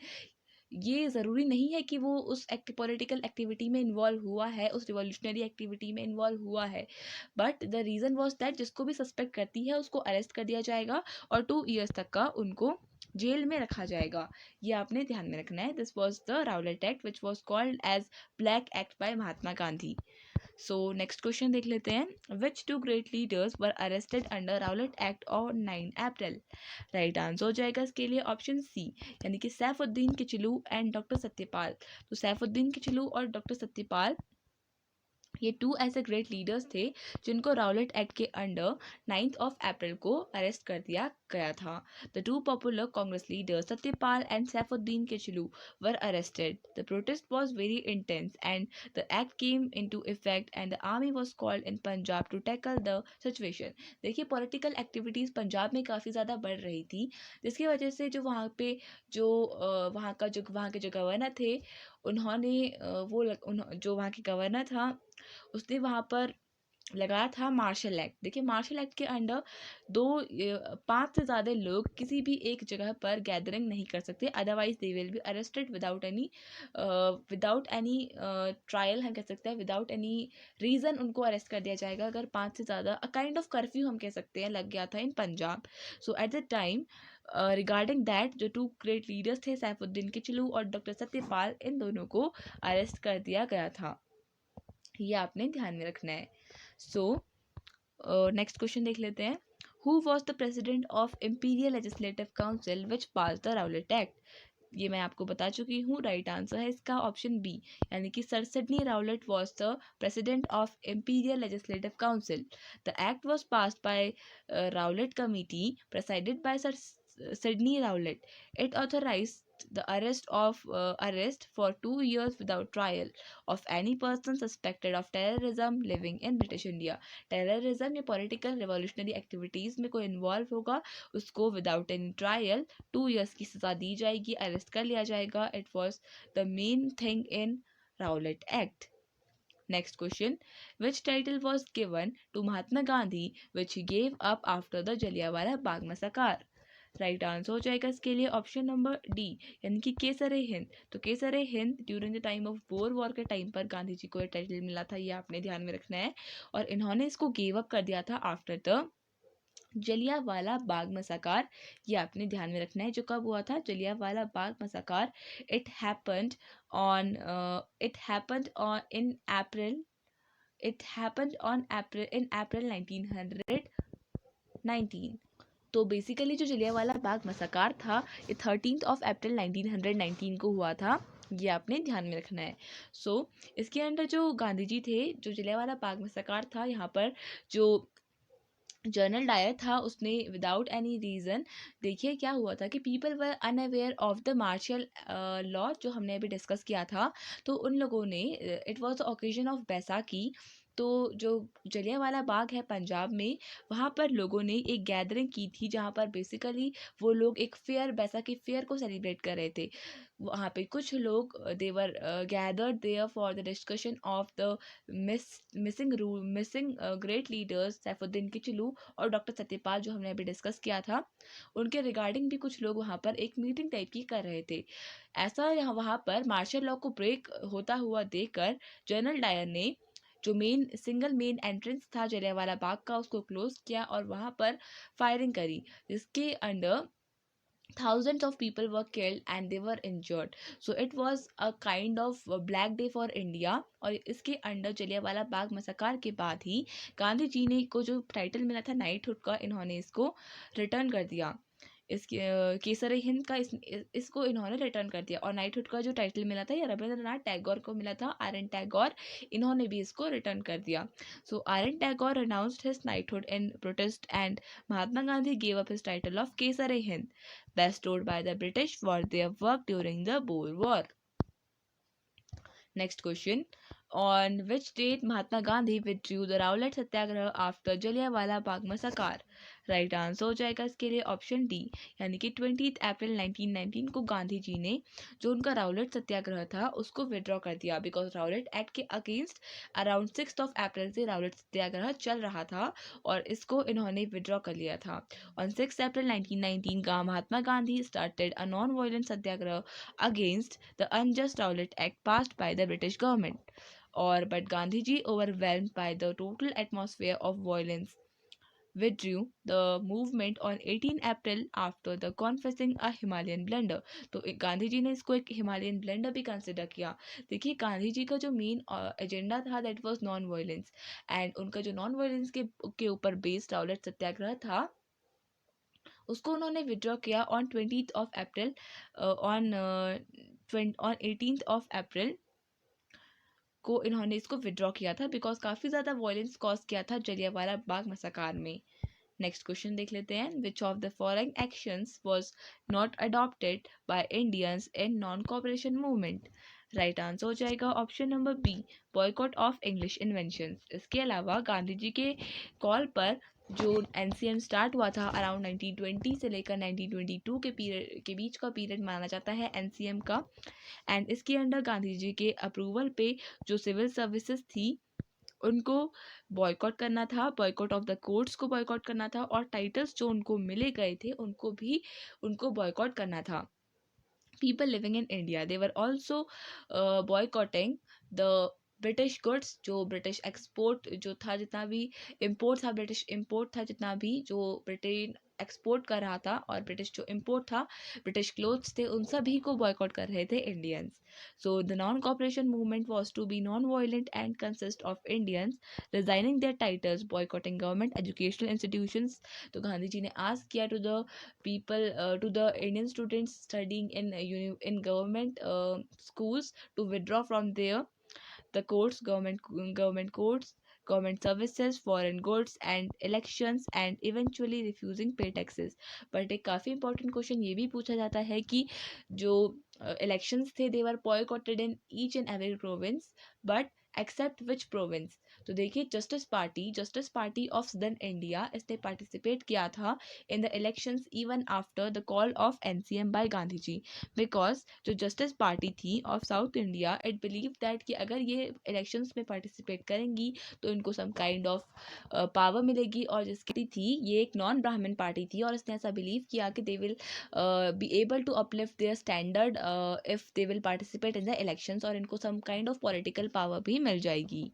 ये ज़रूरी नहीं है कि वो उस पॉलिटिकल एक्टिविटी में इन्वॉल्व हुआ है, उस रिवॉल्यूशनरी एक्टिविटी में इन्वॉल्व हुआ है, but the reason was that जिसको भी सस्पेक्ट करती है उसको अरेस्ट कर दिया जाएगा और 2 ईयर्स तक का उनको जेल में रखा जाएगा। ये आपने ध्यान में रखना है। This was the Rowlatt act which was called as black act by Mahatma Gandhi. So next question देख लेते हैं। Which two great leaders were arrested under Rowlatt act on 9 April. Right answer हो जाएगा इसके लिए ऑप्शन सी, यानी कि सैफुद्दीन किचलू एंड डॉक्टर सत्यपाल। तो सैफुद्दीन किचलू और डॉक्टर सत्यपाल, ये 2 ऐसे ग्रेट लीडर्स थे जिनको राउलेट एक्ट के अंडर 9th ऑफ अप्रैल को अरेस्ट कर दिया गया था। The 2 popular Congress leaders Satyapal and Saifuddin Kitchlew were arrested. The protest was very intense and the act came into effect and the army was called in Punjab to tackle the situation. देखिए, political activities Punjab में काफ़ी ज़्यादा बढ़ रही थी, जिसकी वजह से जो वहाँ पे वहाँ के जो गवर्नर थे, उन्होंने जो वहाँ के गवर्नर था उसने वहाँ पर लगाया था मार्शल एक्ट। देखिए, मार्शल एक्ट के अंडर 5 से ज़्यादा लोग किसी भी एक जगह पर गैदरिंग नहीं कर सकते, otherwise they will be arrested without any trial. हम कह सकते हैं विदाउट एनी रीज़न उनको अरेस्ट कर दिया जाएगा अगर 5 से ज़्यादा, काइंड ऑफ कर्फ्यू हम कह सकते हैं, लग गया था in Punjab. So at the time regarding that जो 2 ग्रेट लीडर्स थे सैफुद्दीन किचलू और डॉक्टर सत्यपाल, इन दोनों को अरेस्ट कर दिया गया था। ये आपने ध्यान में रखना है। सो नेक्स्ट क्वेश्चन देख लेते हैं। Who was the president of imperial legislative council which pass the Rowlatt act. ये मैं आपको बता चुकी हूँ। राइट आंसर है इसका ऑप्शन बी, यानी कि sir Sidney Rowlatt was the president of imperial legislative council. The act was passed by Rowlatt committee presided by sir Sidney Rowlatt. It authorised the arrest for 2 years without trial of any person suspected of terrorism living in British India. Terrorism या political revolutionary activities में कोई involve होगा, उसको without any trial 2 years की सज़ा दी जाएगी, arrest कर लिया जाएगा। It was the main thing in Rowlatt act. Next question. Which title was given to Mahatma Gandhi which he gave up after the Jallianwala Bagh massacre? Right answer हो जाएगा इसके लिए ऑप्शन नंबर डी, यानी कि Kaiser Hind. तो Kaiser Hind during the time of Boer war के time पर गांधी जी को ये टाइटल मिला था, ये आपने ध्यान में रखना है। और इन्होंने इसको गिव अप कर दिया था आफ्टर द जलियांवाला बाग मसाकार। ये आपने ध्यान में रखना है। जो कब हुआ था, Jallianwala Bagh मसाकार। It happened on in अप्रैल इन अप्रैल 1919। तो बेसिकली जो जलियांवाला बाग मसाकार था, ये 13th ऑफ अप्रैल 1919 को हुआ था। ये आपने ध्यान में रखना है। सो इसके अंदर जो गांधी जी थे, जो जलियांवाला बाग मसाकार था, यहाँ पर जो जनरल डायर था उसने विदाउट एनी रीज़न, देखिए क्या हुआ था कि people were unaware of the martial law जो हमने अभी डिस्कस किया था। तो उन लोगों ने, it was the occasion of Baisakhi, तो जो जलियांवाला बाग है पंजाब में, वहाँ पर लोगों ने एक गैदरिंग की थी जहाँ पर बेसिकली वो लोग एक फेयर, बैसाखी फेयर को सेलिब्रेट कर रहे थे। वहाँ पे कुछ लोग they were gathered there for the discussion of the missing great leaders Saifuddin Kitchlew और डॉक्टर सत्यपाल, जो हमने अभी डिस्कस किया था, उनके रिगार्डिंग भी कुछ लोग वहाँ पर एक मीटिंग टाइप की कर रहे थे। ऐसा यहाँ वहाँ पर मार्शल लॉ को ब्रेक होता हुआ देखकर जनरल डायर ने जो मेन एंट्रेंस था जलियांवाला बाग का, उसको क्लोज किया और वहाँ पर फायरिंग करी, जिसके under thousands of people were killed and they were injured. So it was a kind of a black day for India. और इसके अंडर जलियांवाला बाग मसाकार के बाद ही गांधी जी ने को जो टाइटल मिला था नाइटहुड का, इन्होंने इसको रिटर्न कर दिया। इसके केसर हिंद का इसको इन्होंने रिटर्न कर दिया। और नाइटहुड का जो टाइटल मिला था ये रविंद्रनाथ टैगोर को मिला था, आर.एन. टैगोर, इन्होंने भी इसको रिटर्न कर दिया। So R N. Tagore announced his knighthood in protest and Mahatma Gandhi gave up his title of Kesar-e-Hind, bestowed by the British for their work during the Boer War. Next question. On which date Mahatma Gandhi withdrew the Rowlatt Satyagraha after Jallianwala Bagh massacre? Right answer हो जाएगा इसके लिए option D, यानी कि 20 अप्रैल 1919 को गांधी जी ने जो उनका राउलेट सत्याग्रह था उसको विड्रॉ कर दिया, बिकॉज राउलेट एक्ट के अगेंस्ट अराउंड 6 अप्रैल से राउलेट सत्याग्रह चल रहा था और इसको इन्होंने विड्रॉ कर लिया था। On 6 April 1919 Mahatma Gandhi started a non violent satyagraha against the unjust Rowlatt act passed by the British government. और but Gandhi ji overwhelmed by the total atmosphere of violence withdrew the movement on 18 April after the confessing a Himalayan blunder। तो गांधी जी ने इसको एक Himalayan blender भी consider किया। देखिए गांधी जी का जो मेन एजेंडा था that was non violence, and उनका जो नॉन वायलेंस के ऊपर बेस्ड राउलेट सत्याग्रह था उसको उन्होंने विड्रॉ किया on 20th April on 18th अप्रैल को इन्होंने इसको विड्रॉ किया था, बिकॉज काफ़ी ज़्यादा वायलेंस कॉज किया था जलियांवाला बाग मसाकार में। नेक्स्ट क्वेश्चन देख लेते हैं। Which of the following actions was not adopted by Indians in non cooperation movement? Right answer हो जाएगा option number B, boycott of English inventions. इसके अलावा गांधी जी के कॉल पर जो एनसीएम स्टार्ट हुआ था अराउंड 1920 से लेकर 1922 के बीच का पीरियड माना जाता है एनसीएम का, एंड इसके अंडर गांधी जी के अप्रूवल पे जो सिविल सर्विसेज थी उनको बॉयकॉट करना था, बॉयकॉट ऑफ द कोर्ट्स को बॉयकॉट करना था, और टाइटल्स जो उनको मिले गए थे उनको बॉयकॉट करना था। People living in India they were also boycotting the British goods, जो ब्रिटिश एक्सपोर्ट जो था, जितना भी इम्पोर्ट था, ब्रिटिश इम्पोर्ट था, जितना भी जो ब्रिटेन एक्सपोर्ट कर रहा था, और ब्रिटिश जो इम्पोर्ट था, ब्रिटिश क्लोथ्स थे, उन सभी को बॉयकॉट कर रहे थे Indians. So the non cooperation movement was to be non violent and consist of Indians resigning their titles, boycotting government educational institutions. तो गांधी जी ने आस्क किया to the people to the Indian students studying in government schools to withdraw from there the courts, government courts, government services, foreign goods and elections, and eventually refusing pay taxes। But एक काफ़ी important question ये भी पूछा जाता है कि जो elections थे they were boycotted in each and every province, but except which province? तो देखिए Justice Party of southern India, इसने पार्टिसिपेट किया था in the elections even after the call of NCM by Gandhi ji, because जो जस्टिस पार्टी थी of South India it believe that कि अगर ये इलेक्शंस में पार्टिसिपेट करेंगी तो इनको सम काइंड ऑफ पावर मिलेगी, और जिसकी थी ये एक नॉन ब्राह्मण पार्टी थी, और इसने ऐसा बिलीव किया कि they will be able to uplift their standard if they will participate in the elections, और इनको some kind of political power भी मिल जाएगी।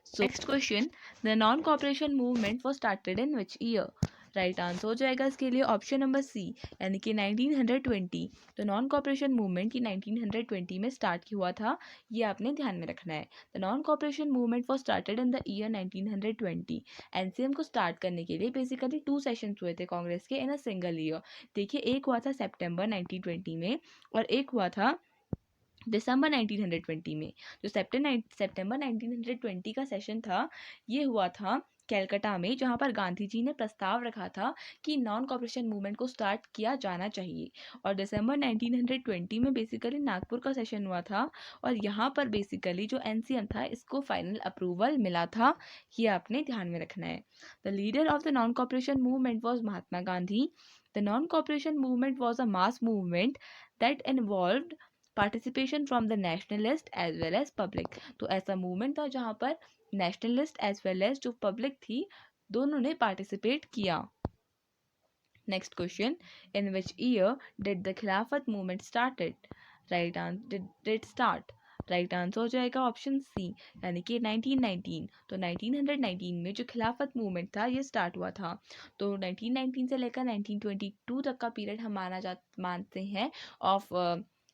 So next question, the non cooperation movement was started in which year? Right answer हो जाएगा इसके लिए option number C, यानी कि 1920। तो नॉन कॉपरेशन मूवमेंट की 1920 में स्टार्ट हुआ था, ये आपने ध्यान में रखना है। The non cooperation movement was started in the year 1920। NCM को स्टार्ट करने के लिए बेसिकली 2 सेशंस हुए थे कांग्रेस के इन अ सिंगल ईयर। देखिए एक हुआ था सितंबर 1920 में और एक हुआ था दिसंबर 1920 में। जो सितंबर 1920 का सेशन था ये हुआ था कैलकाटा में, जहां पर गांधी जी ने प्रस्ताव रखा था कि नॉन कॉपरेशन मूवमेंट को स्टार्ट किया जाना चाहिए। और दिसंबर 1920 में बेसिकली नागपुर का सेशन हुआ था और यहाँ पर बेसिकली जो एनसीएम था इसको फाइनल अप्रूवल मिला था। ये आपने ध्यान में रखना है। The leader of the non cooperation movement was Mahatma Gandhi. The non cooperation movement was a mass movement that involved participation from the nationalist as well as public. तो ऐसा मूवमेंट था जहाँ पर नेशनलिस्ट एज वेल एज जो public थी दोनों ने participate किया। Next question, in which year did the Khilafat movement started? Right answer did start, right answer हो जाएगा ऑप्शन सी, यानी कि 1919। तो 1919 में जो खिलाफत मूवमेंट था ये स्टार्ट हुआ था। तो 1919 से लेकर 1922 तक का पीरियड हम मानते हैं of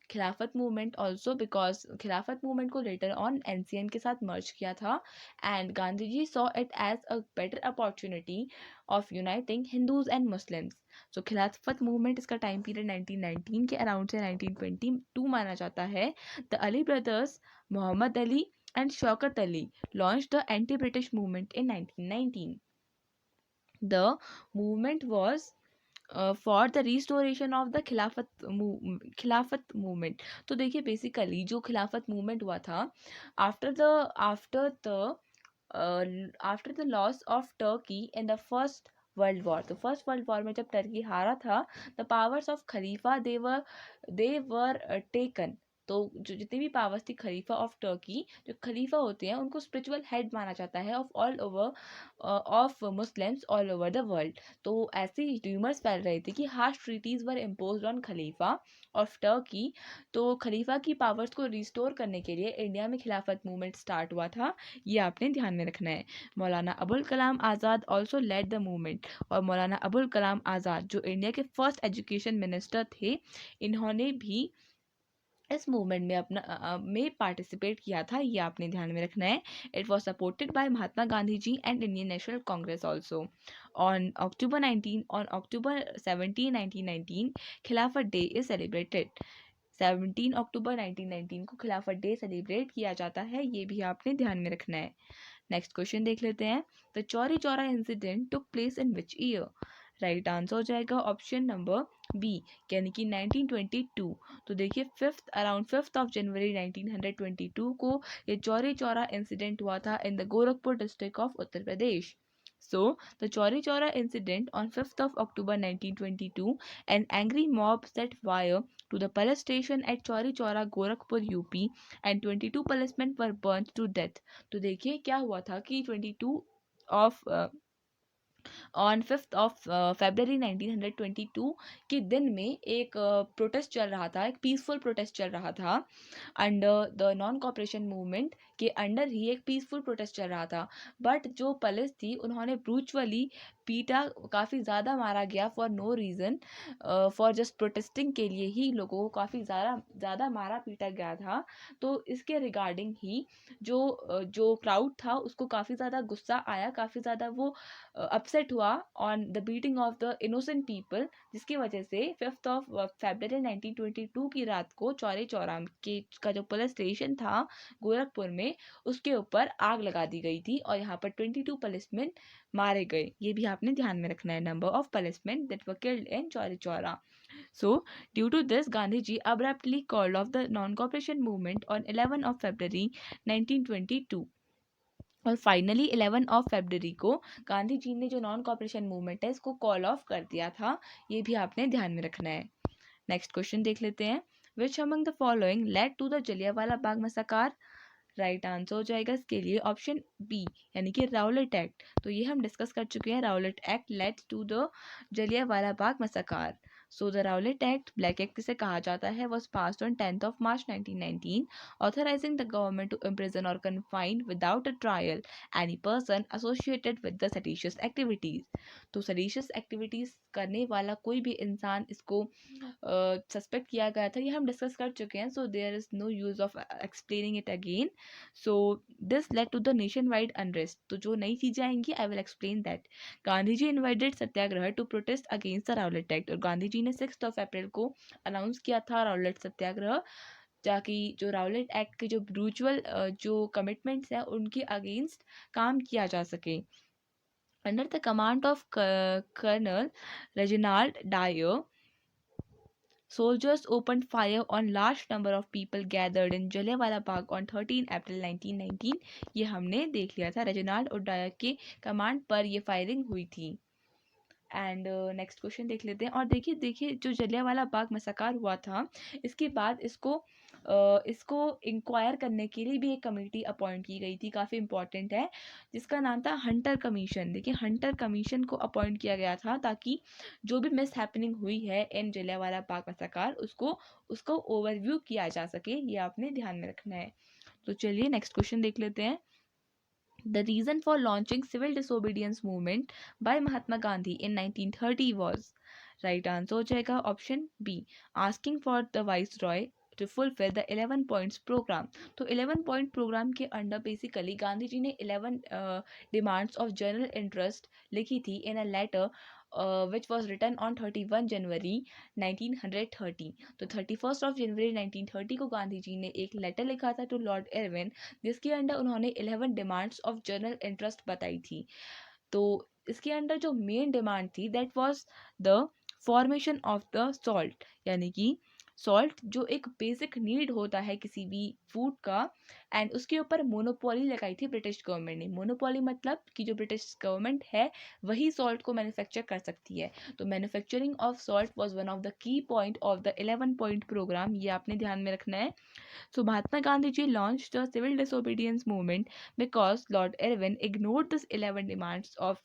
Khilafat movement also, because Khilafat movement को लेटर ऑन एनसीएम के साथ मर्ज किया था and Gandhi ji saw it as a better opportunity of uniting Hindus and Muslims. So Khilafat movement इसका टाइम पीरियड 1919 के अराउंड से 1922 माना जाता है। The Ali brothers, Mohammad Ali and Shaukat Ali launched the anti-British movement in 1919. The movement was for the restoration of the Khilafat movement. तो देखिए basically जो Khilafat movement हुआ था after the after the loss of Turkey in the first world war. तो first world war में जब Turkey हारा था द पावर्स ऑफ खलीफा दे वर टेकन। तो जो जितनी भी पावर्स थी खलीफा ऑफ टर्की, जो खलीफा होते हैं उनको स्पिरिचुअल हेड माना जाता है of all over of Muslims all over the world. तो ऐसे र्यूमर्स फैल रहे थे कि harsh treaties were imposed on खलीफा ऑफ टर्की। तो खलीफा की पावर्स को रिस्टोर करने के लिए इंडिया में खिलाफत मूवमेंट स्टार्ट हुआ था। ये आपने ध्यान में रखना है। Maulana Abul Kalam Azad also lead the movement. और मौलाना अबुल कलाम आज़ाद जो इंडिया के फर्स्ट एजुकेशन मिनिस्टर थे, इन्होंने भी इस मूवमेंट में में पार्टिसिपेट किया था। ये आपने ध्यान में रखना है। It was supported by Mahatma Gandhi ji and Indian national Congress also. On October 17 1919 खिलाफत डे इज सेलिब्रेटेड। 17 अक्टूबर 1919 को खिलाफत डे सेलिब्रेट किया जाता है। ये भी आपने ध्यान में रखना है। नेक्स्ट क्वेश्चन देख लेते हैं। The Chauri Chaura incident took place in which year? Right answer हो जाएगा ऑप्शन नंबर बी, यानी कि 1922। तो देखिए अराउंड 5 जनवरी 1922 को ये चौरी चौरा इंसिडेंट हुआ था in the Gorakhpur district of Uttar Pradesh. So, the Chauri Chaura incident on 5th of October 1922, an angry mob set fire to the police station at Chauri Chaura, Gorakhpur, UP, and 22 policemen were burnt to death. तो देखिए क्या हुआ था कि 22 of on 5 फरवरी 1922 के दिन में एक प्रोटेस्ट चल रहा था, एक पीसफुल प्रोटेस्ट चल रहा था under the non cooperation movement के अंडर ही एक पीसफुल प्रोटेस्ट चल रहा था। बट जो पुलिस थी उन्होंने ब्रूचुअली पीटा, काफ़ी ज़्यादा मारा गया for no reason, for just protesting के लिए ही लोगों को काफ़ी ज़्यादा मारा पीटा गया था। तो इसके रिगार्डिंग ही जो क्राउड था उसको काफ़ी ज़्यादा गुस्सा आया, काफ़ी ज़्यादा वो अपसेट हुआ on the beating of the innocent people, जिसकी वजह से 5 फरवरी 1922 की रात को चौरी चौरा के का जो पुलिस स्टेशन था गोरखपुर में उसके ऊपर आग लगा दी गई थी और यहाँ पर 22 पुलिसमैन मारे गए। ये भी आपने ध्यान में रखना है, number of policeman that were killed in Chauri Chaura. So, due to this, Gandhiji abruptly called off the non-cooperation movement on 11 of February 1922। और फाइनली 11 ऑफ फरवरी को गांधी जी ने जो नॉन कॉपरेशन मूवमेंट है इसको कॉल ऑफ कर दिया था। ये भी आपने ध्यान में रखना है। नेक्स्ट क्वेश्चन देख लेते हैं। Which among the following led to the Jallianwala Bagh massacre? Right answer हो जाएगा इसके लिए ऑप्शन बी, यानी कि राउलेट एक्ट। तो ये हम डिस्कस कर चुके हैं। Rowlatt act led to the Jallianwala Bagh massacre. So the Rowlatt act, black act जिसे कहा जाता है, was passed on 10th of March 1919, authorizing the government to imprison or confine without a trial any person associated with the seditious activities। तो seditious activities करने वाला कोई भी इंसान इसको सस्पेक्ट किया गया था। ये हम डिस्कस कर चुके हैं, so there is no use of explaining it again. So this led to the nation wide unrest. तो जो नई चीजें आएंगी I will explain that. Gandhi ji invited satyagraha to protest against the Rowlatt act. और गांधी जी ने 6 अप्रैल को अनाउंस किया था राउलेट सत्याग्रह, ताकि जो राउलेट एक्ट के जो ब्रूचुअल जो कमिटमेंट्स हैं उनके अगेंस्ट काम किया जा सके। Under the command of Colonel Reginald Dyer, soldiers opened fire on large number of people gathered in Jallianwala Bagh on 13 अप्रैल 1919। ये हमने देख लिया था, रेजिनाल्ड और डायर के कमांड पर ये फायरिंग हुई थी। एंड नेक्स्ट क्वेश्चन देख लेते हैं। और देखिए देखिए जो जलियांवाला बाग मैसाकार हुआ था, इसके बाद इसको इंक्वायर करने के लिए भी एक कमेटी अपॉइंट की गई थी, काफ़ी इंपॉर्टेंट है, जिसका नाम था हंटर कमीशन। देखिए हंटर कमीशन को अपॉइंट किया गया था ताकि जो भी मिस हैपनिंग हुई है इन जलियांवाला बाग मैसाकार उसको ओवरव्यू किया जा सके, ये आपने ध्यान में रखना है। तो चलिए नेक्स्ट क्वेश्चन देख लेते हैं। The reason for launching civil disobedience movement by Mahatma Gandhi in 1930 was, right answer हो जाएगा option B, asking for the viceroy to fulfill the 11 points program। तो 11 point program के अंडर बेसिकली गांधी जी ने 11 demands of general interest लिखी थी in a letter which was written on 31 जनवरी 1930। तो 31st of January 1930 को गांधी जी ने एक लेटर लिखा था टू लॉर्ड इरविन, जिसके अंडर उन्होंने 11 डिमांड्स ऑफ जनरल इंटरेस्ट बताई थी। तो इसके अंडर जो मेन डिमांड थी that was the formation of the salt, यानी कि सॉल्ट जो एक बेसिक नीड होता है किसी भी फूड का, एंड उसके ऊपर मोनोपोली लगाई थी ब्रिटिश गवर्नमेंट ने। मोनोपोली मतलब कि जो ब्रिटिश गवर्नमेंट है वही सॉल्ट को मैन्युफैक्चर कर सकती है। तो manufacturing of salt was one of the key point of the 11 point programme, ये आपने ध्यान में रखना है। So Mahatma Gandhi launched the civil disobedience movement because Lord Irwin ignored the 11 demands of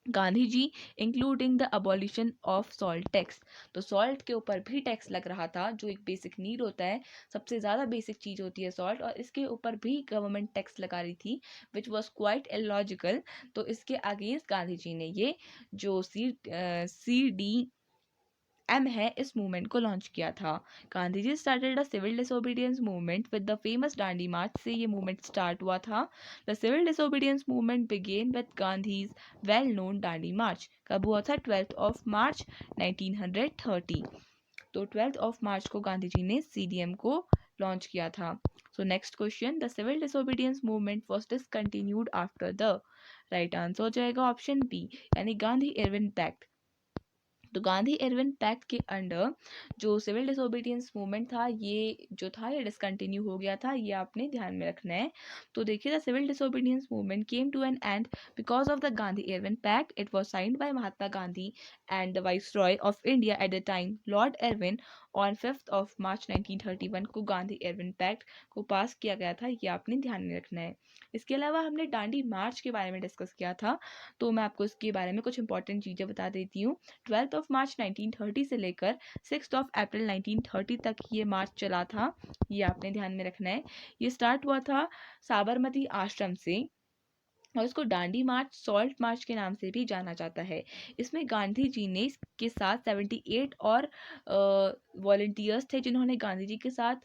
Gandhi ji, including the abolition of salt tax. तो salt के ऊपर भी टैक्स लग रहा था, जो एक बेसिक नीड होता है, सबसे ज़्यादा बेसिक चीज़ होती है सॉल्ट, और इसके ऊपर भी गवर्नमेंट टैक्स लगा रही थी विच वॉज क्वाइट इलॉजिकल। तो इसके अगेंस्ट गांधी जी ने ये जो CDM है इस मूवमेंट को लॉन्च किया था। Gandhi ji started a civil disobedience movement with the famous Dandi march से ये मूवमेंट स्टार्ट हुआ था। The civil disobedience movement began with Gandhi's well known Dandi march. कब हुआ था? 12 ऑफ मार्च 1930। तो 12 ऑफ मार्च को गांधी जी ने CDM को लॉन्च किया था। So next question, the civil disobedience movement was discontinued after the, right answer हो जाएगा ऑप्शन बी, यानी गांधी इरविन पैक्ट। तो गांधी इरविन पैक्ट के अंडर जो सिविल डिसोबीडियंस मूवमेंट था ये डिसकंटिन्यू हो गया था, ये आपने ध्यान में रखना है। तो देखिए the civil disobedience movement came to an end because of the Gandhi Irwin pact. It was signed by Mahatma Gandhi and the viceroy of India at the time Lord Irwin on 5th of March 1931 को Gandhi Irwin pact को pass किया गया था, ये आपने ध्यान में रखना है। इसके अलावा हमने डांडी मार्च के बारे में डिस्कस किया था, तो मैं आपको इसके बारे में कुछ इंपॉर्टेंट चीज़ें बता देती हूँ। 12 ऑफ मार्च 1930 से लेकर 6 ऑफ अप्रैल 1930 तक ये मार्च चला था, ये आपने ध्यान में रखना है। ये स्टार्ट हुआ था साबरमती आश्रम से, और इसको डांडी मार्च, सॉल्ट मार्च के नाम से भी जाना जाता है। इसमें गांधी जी ने के साथ 78 और वॉलंटियर्स थे जिन्होंने गांधी जी के साथ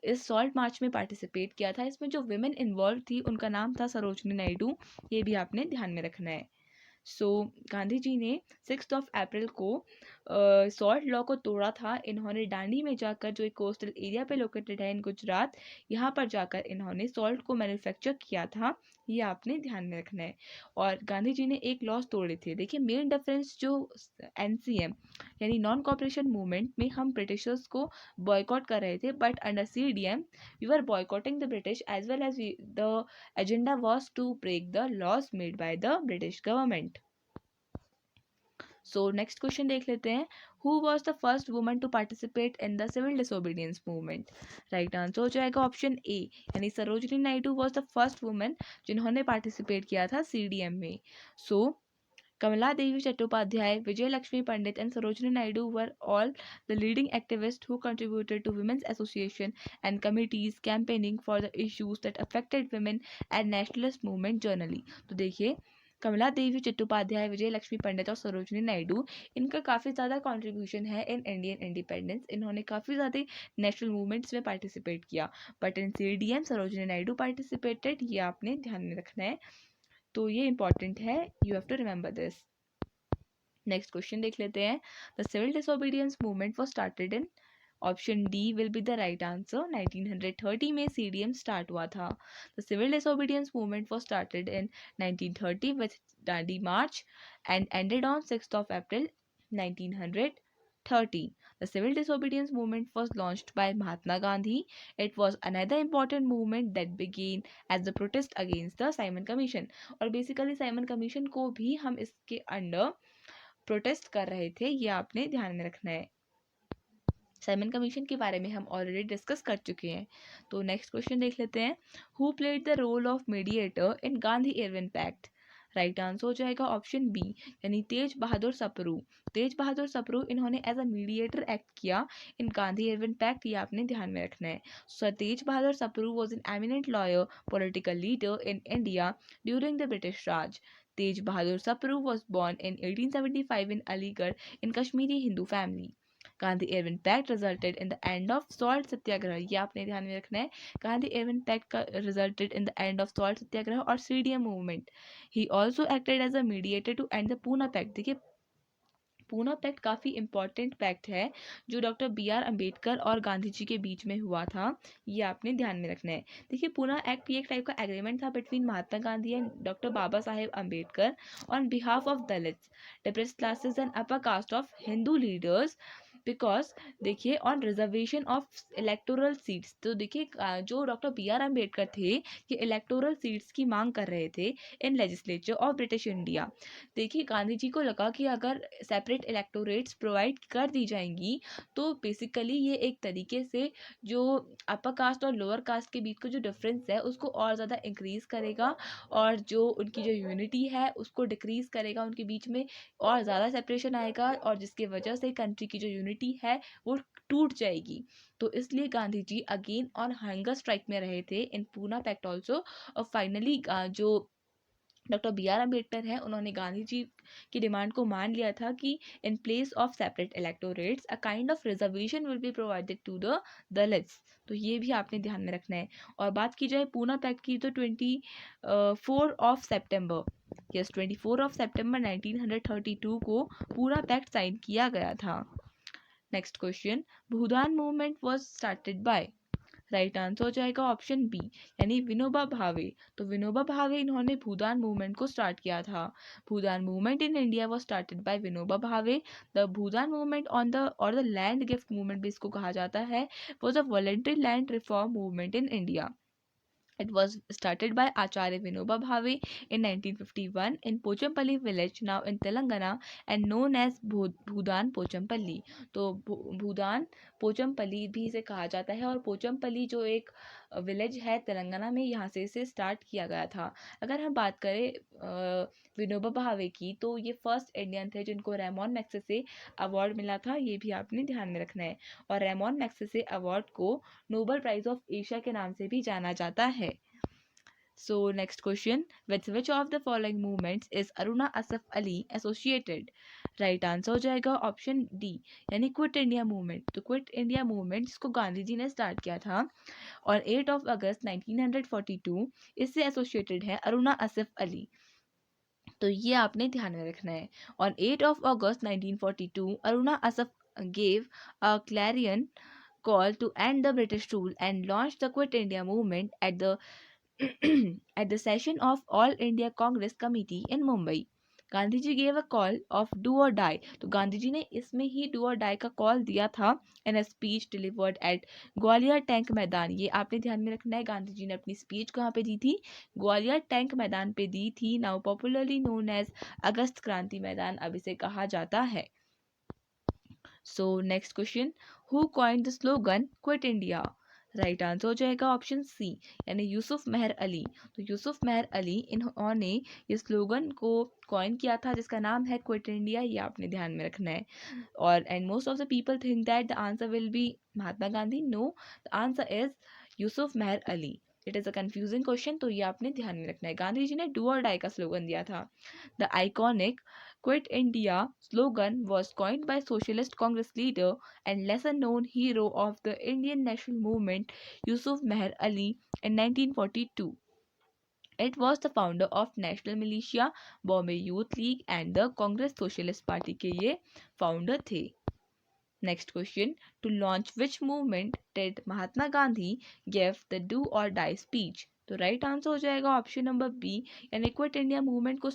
इस सॉल्ट मार्च में पार्टिसिपेट किया था। इसमें जो विमेन इन्वॉल्व थी उनका नाम था सरोजनी नायडू, ये भी आपने ध्यान में रखना है। सो गांधी जी ने 6 ऑफ अप्रैल को सॉल्ट लॉ को तोड़ा था। इन्होंने डांडी में जाकर, जो एक कोस्टल एरिया पे लोकेटेड है इन गुजरात, यहाँ पर जाकर इन्होंने सॉल्ट को मैन्युफैक्चर किया था, ये आपने ध्यान में रखना है। और गांधी जी ने एक लॉस तोड़े थे। देखिए मेन डिफरेंस जो NCM यानी नॉन कॉपरेशन मूवमेंट में हम ब्रिटिशर्स को बॉयकॉट कर रहे थे, but under CDM we were boycotting the British as well as the agenda was to break the laws made by the British government. So next question देख लेते हैं, who was the first woman to participate in the civil disobedience movement? Right answer हो जाएगा option A, यानी Sarojini Naidu was the first woman जिन्होंने participate किया था CDM में। So Kamala Devi Chattopadhyay, Vijay Lakshmi Pandit and Sarojini Naidu were all the leading activists who contributed to women's association and committees campaigning for the issues that affected women and nationalist movement generally। तो देखिए कमला देवी चट्टोपाध्याय, विजय लक्ष्मी पंडित और सरोजनी नायडू, इनका काफ़ी ज़्यादा contribution है in Indian independence. इन्होंने काफ़ी ज़्यादा नेशनल मूवमेंट्स में पार्टिसिपेट किया, but in CDM Sarojini Naidu participated, ये आपने ध्यान में रखना है। तो ये इंपॉर्टेंट है, you have to remember this. Next question देख लेते हैं, the civil disobedience movement was started in option D will be the right answer. 1930 में सीडीएम स्टार्ट हुआ था। The civil disobedience movement was started in 1930 with Dandi march and ended on 6th of April 1930. The civil disobedience movement was launched by Mahatma Gandhi. It was another important movement that began as the protest against the Simon Commission. और basically Simon commission को भी हम इसके under protest कर रहे थे, ये आपने ध्यान में रखना है। साइमन कमीशन के बारे में हम ऑलरेडी डिस्कस कर चुके हैं। तो नेक्स्ट क्वेश्चन देख लेते हैं। Who played the role of mediator in Gandhi Irwin pact? Right answer हो जाएगा ऑप्शन बी, यानी तेज बहादुर सप्रू। तेज बहादुर सप्रू इन्होंने एज अ मीडिएटर एक्ट किया इन गांधी इरविन पैक्ट, ये आपने ध्यान में रखना है। So Tej Bahadur Sapru was an eminent lawyer, political leader in India during the British Raj. Tej Bahadur Sapru was born in 1875 in Aligarh in Kashmiri Hindu family. Gandhi Irwin pact resulted in the end of salt satyagraha, ये आपने ध्यान में रखना है। गांधी इरविन पैक्ट का resulted in the end of salt satyagraha और CDM movement. He also acted as a mediator to end the Poona pact. देखिए Poona pact काफ़ी इंपॉर्टेंट पैक्ट है जो डॉक्टर बी आर अम्बेडकर और गांधी जी के बीच में हुआ था, ये आपने ध्यान में रखना है। देखिए पूना एक्ट ये एक टाइप का एग्रीमेंट था between Mahatma Gandhi and doctor Baba Saheb Ambedkar on behalf of Dalits, depressed classes and upper caste of Hindu leaders, because देखिए on reservation of electoral seats. तो देखिए जो डॉक्टर बी आर अम्बेडकर थे ये इलेक्टोरल सीट्स की मांग कर रहे थे इन लेजिस्लेचर ऑफ ब्रिटिश इंडिया। देखिए गांधी जी को लगा कि अगर सेपरेट इलेक्टोरेट्स प्रोवाइड कर दी जाएंगी तो बेसिकली ये एक तरीके से जो अपर कास्ट और लोअर कास्ट के बीच का जो डिफरेंस है उसको और ज़्यादा इंक्रीज़ करेगा और जो उनकी जो यूनिटी है उसको डिक्रीज़ करेगा, उनके बीच में और ज़्यादा सेपरेशन आएगा और जिसकी वजह से कंट्री की जो यूनिटी है वो टूट जाएगी। तो इसलिए Gandhi ji again on hunger strike में रहे थे इन पूना पैक्ट ऑल्सो। और फाइनली जो डॉक्टर बी आर अम्बेडकर हैं उन्होंने गांधी जी की डिमांड को मान लिया था कि in place of separate electorates a kind of reservation will be provided to the Dalits. तो ये भी आपने ध्यान में रखना है। और बात की जाए पूना पैक्ट की तो 24 ऑफ सितंबर 1932 को पूरा पैक्ट साइन किया गया था। Next question, Bhoodan movement was started bye? Right answer हो जाएगा ऑप्शन बी, यानी विनोबा भावे। तो विनोबा भावे इन्होंने भूदान मूवमेंट को स्टार्ट किया था। Bhoodan movement in India was started by Vinoba Bhave. The Bhoodan movement on the और द लैंड गिफ्ट मूवमेंट भी इसको कहा जाता है, was a voluntary land reform movement in India. It was started by Acharya Vinoba Bhave in 1951 in Pochampalli village, now in Telangana, and known as Bhudan Pochampalli. तो भूदान पोचमपल्ली भी इसे कहा जाता है और पोचमपल्ली जो एक विलेज है तेलंगाना में, यहाँ से इसे स्टार्ट किया गया था। अगर हम बात करें विनोबा भावे की तो ये फर्स्ट इंडियन थे जिनको रेमॉन मैग्सेसे अवार्ड मिला था, ये भी आपने ध्यान में रखना है। और रेमॉन मैग्सेसे अवार्ड को नोबल प्राइज ऑफ एशिया के नाम से भी जाना जाता है। So next question, with which of the following movements is Aruna Asaf Ali associated? Right answer हो जाएगा ऑप्शन डी, यानी क्विट इंडिया मूवमेंट। तो क्विट इंडिया मूवमेंट जिसको गांधी जी ने स्टार्ट किया था और 8 अगस्त 1942 इससे एसोसिएटेड है अरुणा असफ अली। तो ये आपने ध्यान में रखना है। On 8 August 1942 Aruna Asaf gave a clarion call to end the British rule and launched the Quit India movement at the at the session of All India Congress Committee in Mumbai. Gandhi ji gave a call of do or die। तो गांधी जी ने इसमें ही do or die का call दिया था in a speech delivered at Gwalior tank मैदान। ये आपने ध्यान में रखना है, गांधी जी ने अपनी स्पीच कहाँ पे दी थी? ग्वालियर टैंक मैदान पे दी थी, नाउ पॉपुलरली नोन एज अगस्त क्रांति मैदान अब इसे कहा जाता है। सो next question, who coined the slogan quit India? Right answer हो जाएगा ऑप्शन सी, यानी यूसुफ मेहर अली। तो यूसुफ मेहर अली इन्होंने ये स्लोगन को कॉइन किया था जिसका नाम है क्विट इंडिया, ये आपने ध्यान में रखना है। और and most of the people think that the answer will be Mahatma Gandhi. No, the answer is Yusuf Meher Ali. It is a confusing question, तो ये आपने ध्यान में रखना है। गांधी जी ने डू और डाई का स्लोगन दिया था। The iconic Quit India slogan was coined by Socialist Congress leader and lesser known hero of the Indian national movement Yusuf Meher Ali in 1942. It was the founder of National Militia, Bombay Youth League and the Congress Socialist Party के ये founder थे। Next question. To launch which movement did Mahatma Gandhi give the do or die speech? तो right answer हो जाएगा option number B, यानी quit India movement को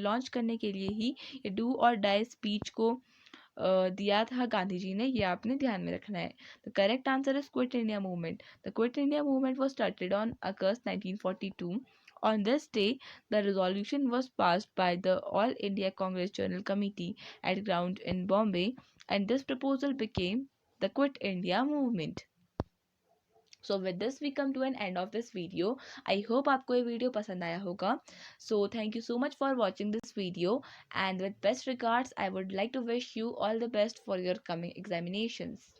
launch करने के लिए ही ये डू और डाई स्पीच को दिया था गांधी जी ने, ये आपने ध्यान में रखना है। The correct answer is quit India movement. The quit India movement was started on August 1942. On this day, the resolution was passed by the All India Congress General Committee at ground in Bombay, and this proposal became the Quit India movement. So with this we come to an end of this video. I hope आपको ये video पसंद आया होगा. So thank you so much for watching this video, and with best regards I would like to wish you all the best for your coming examinations.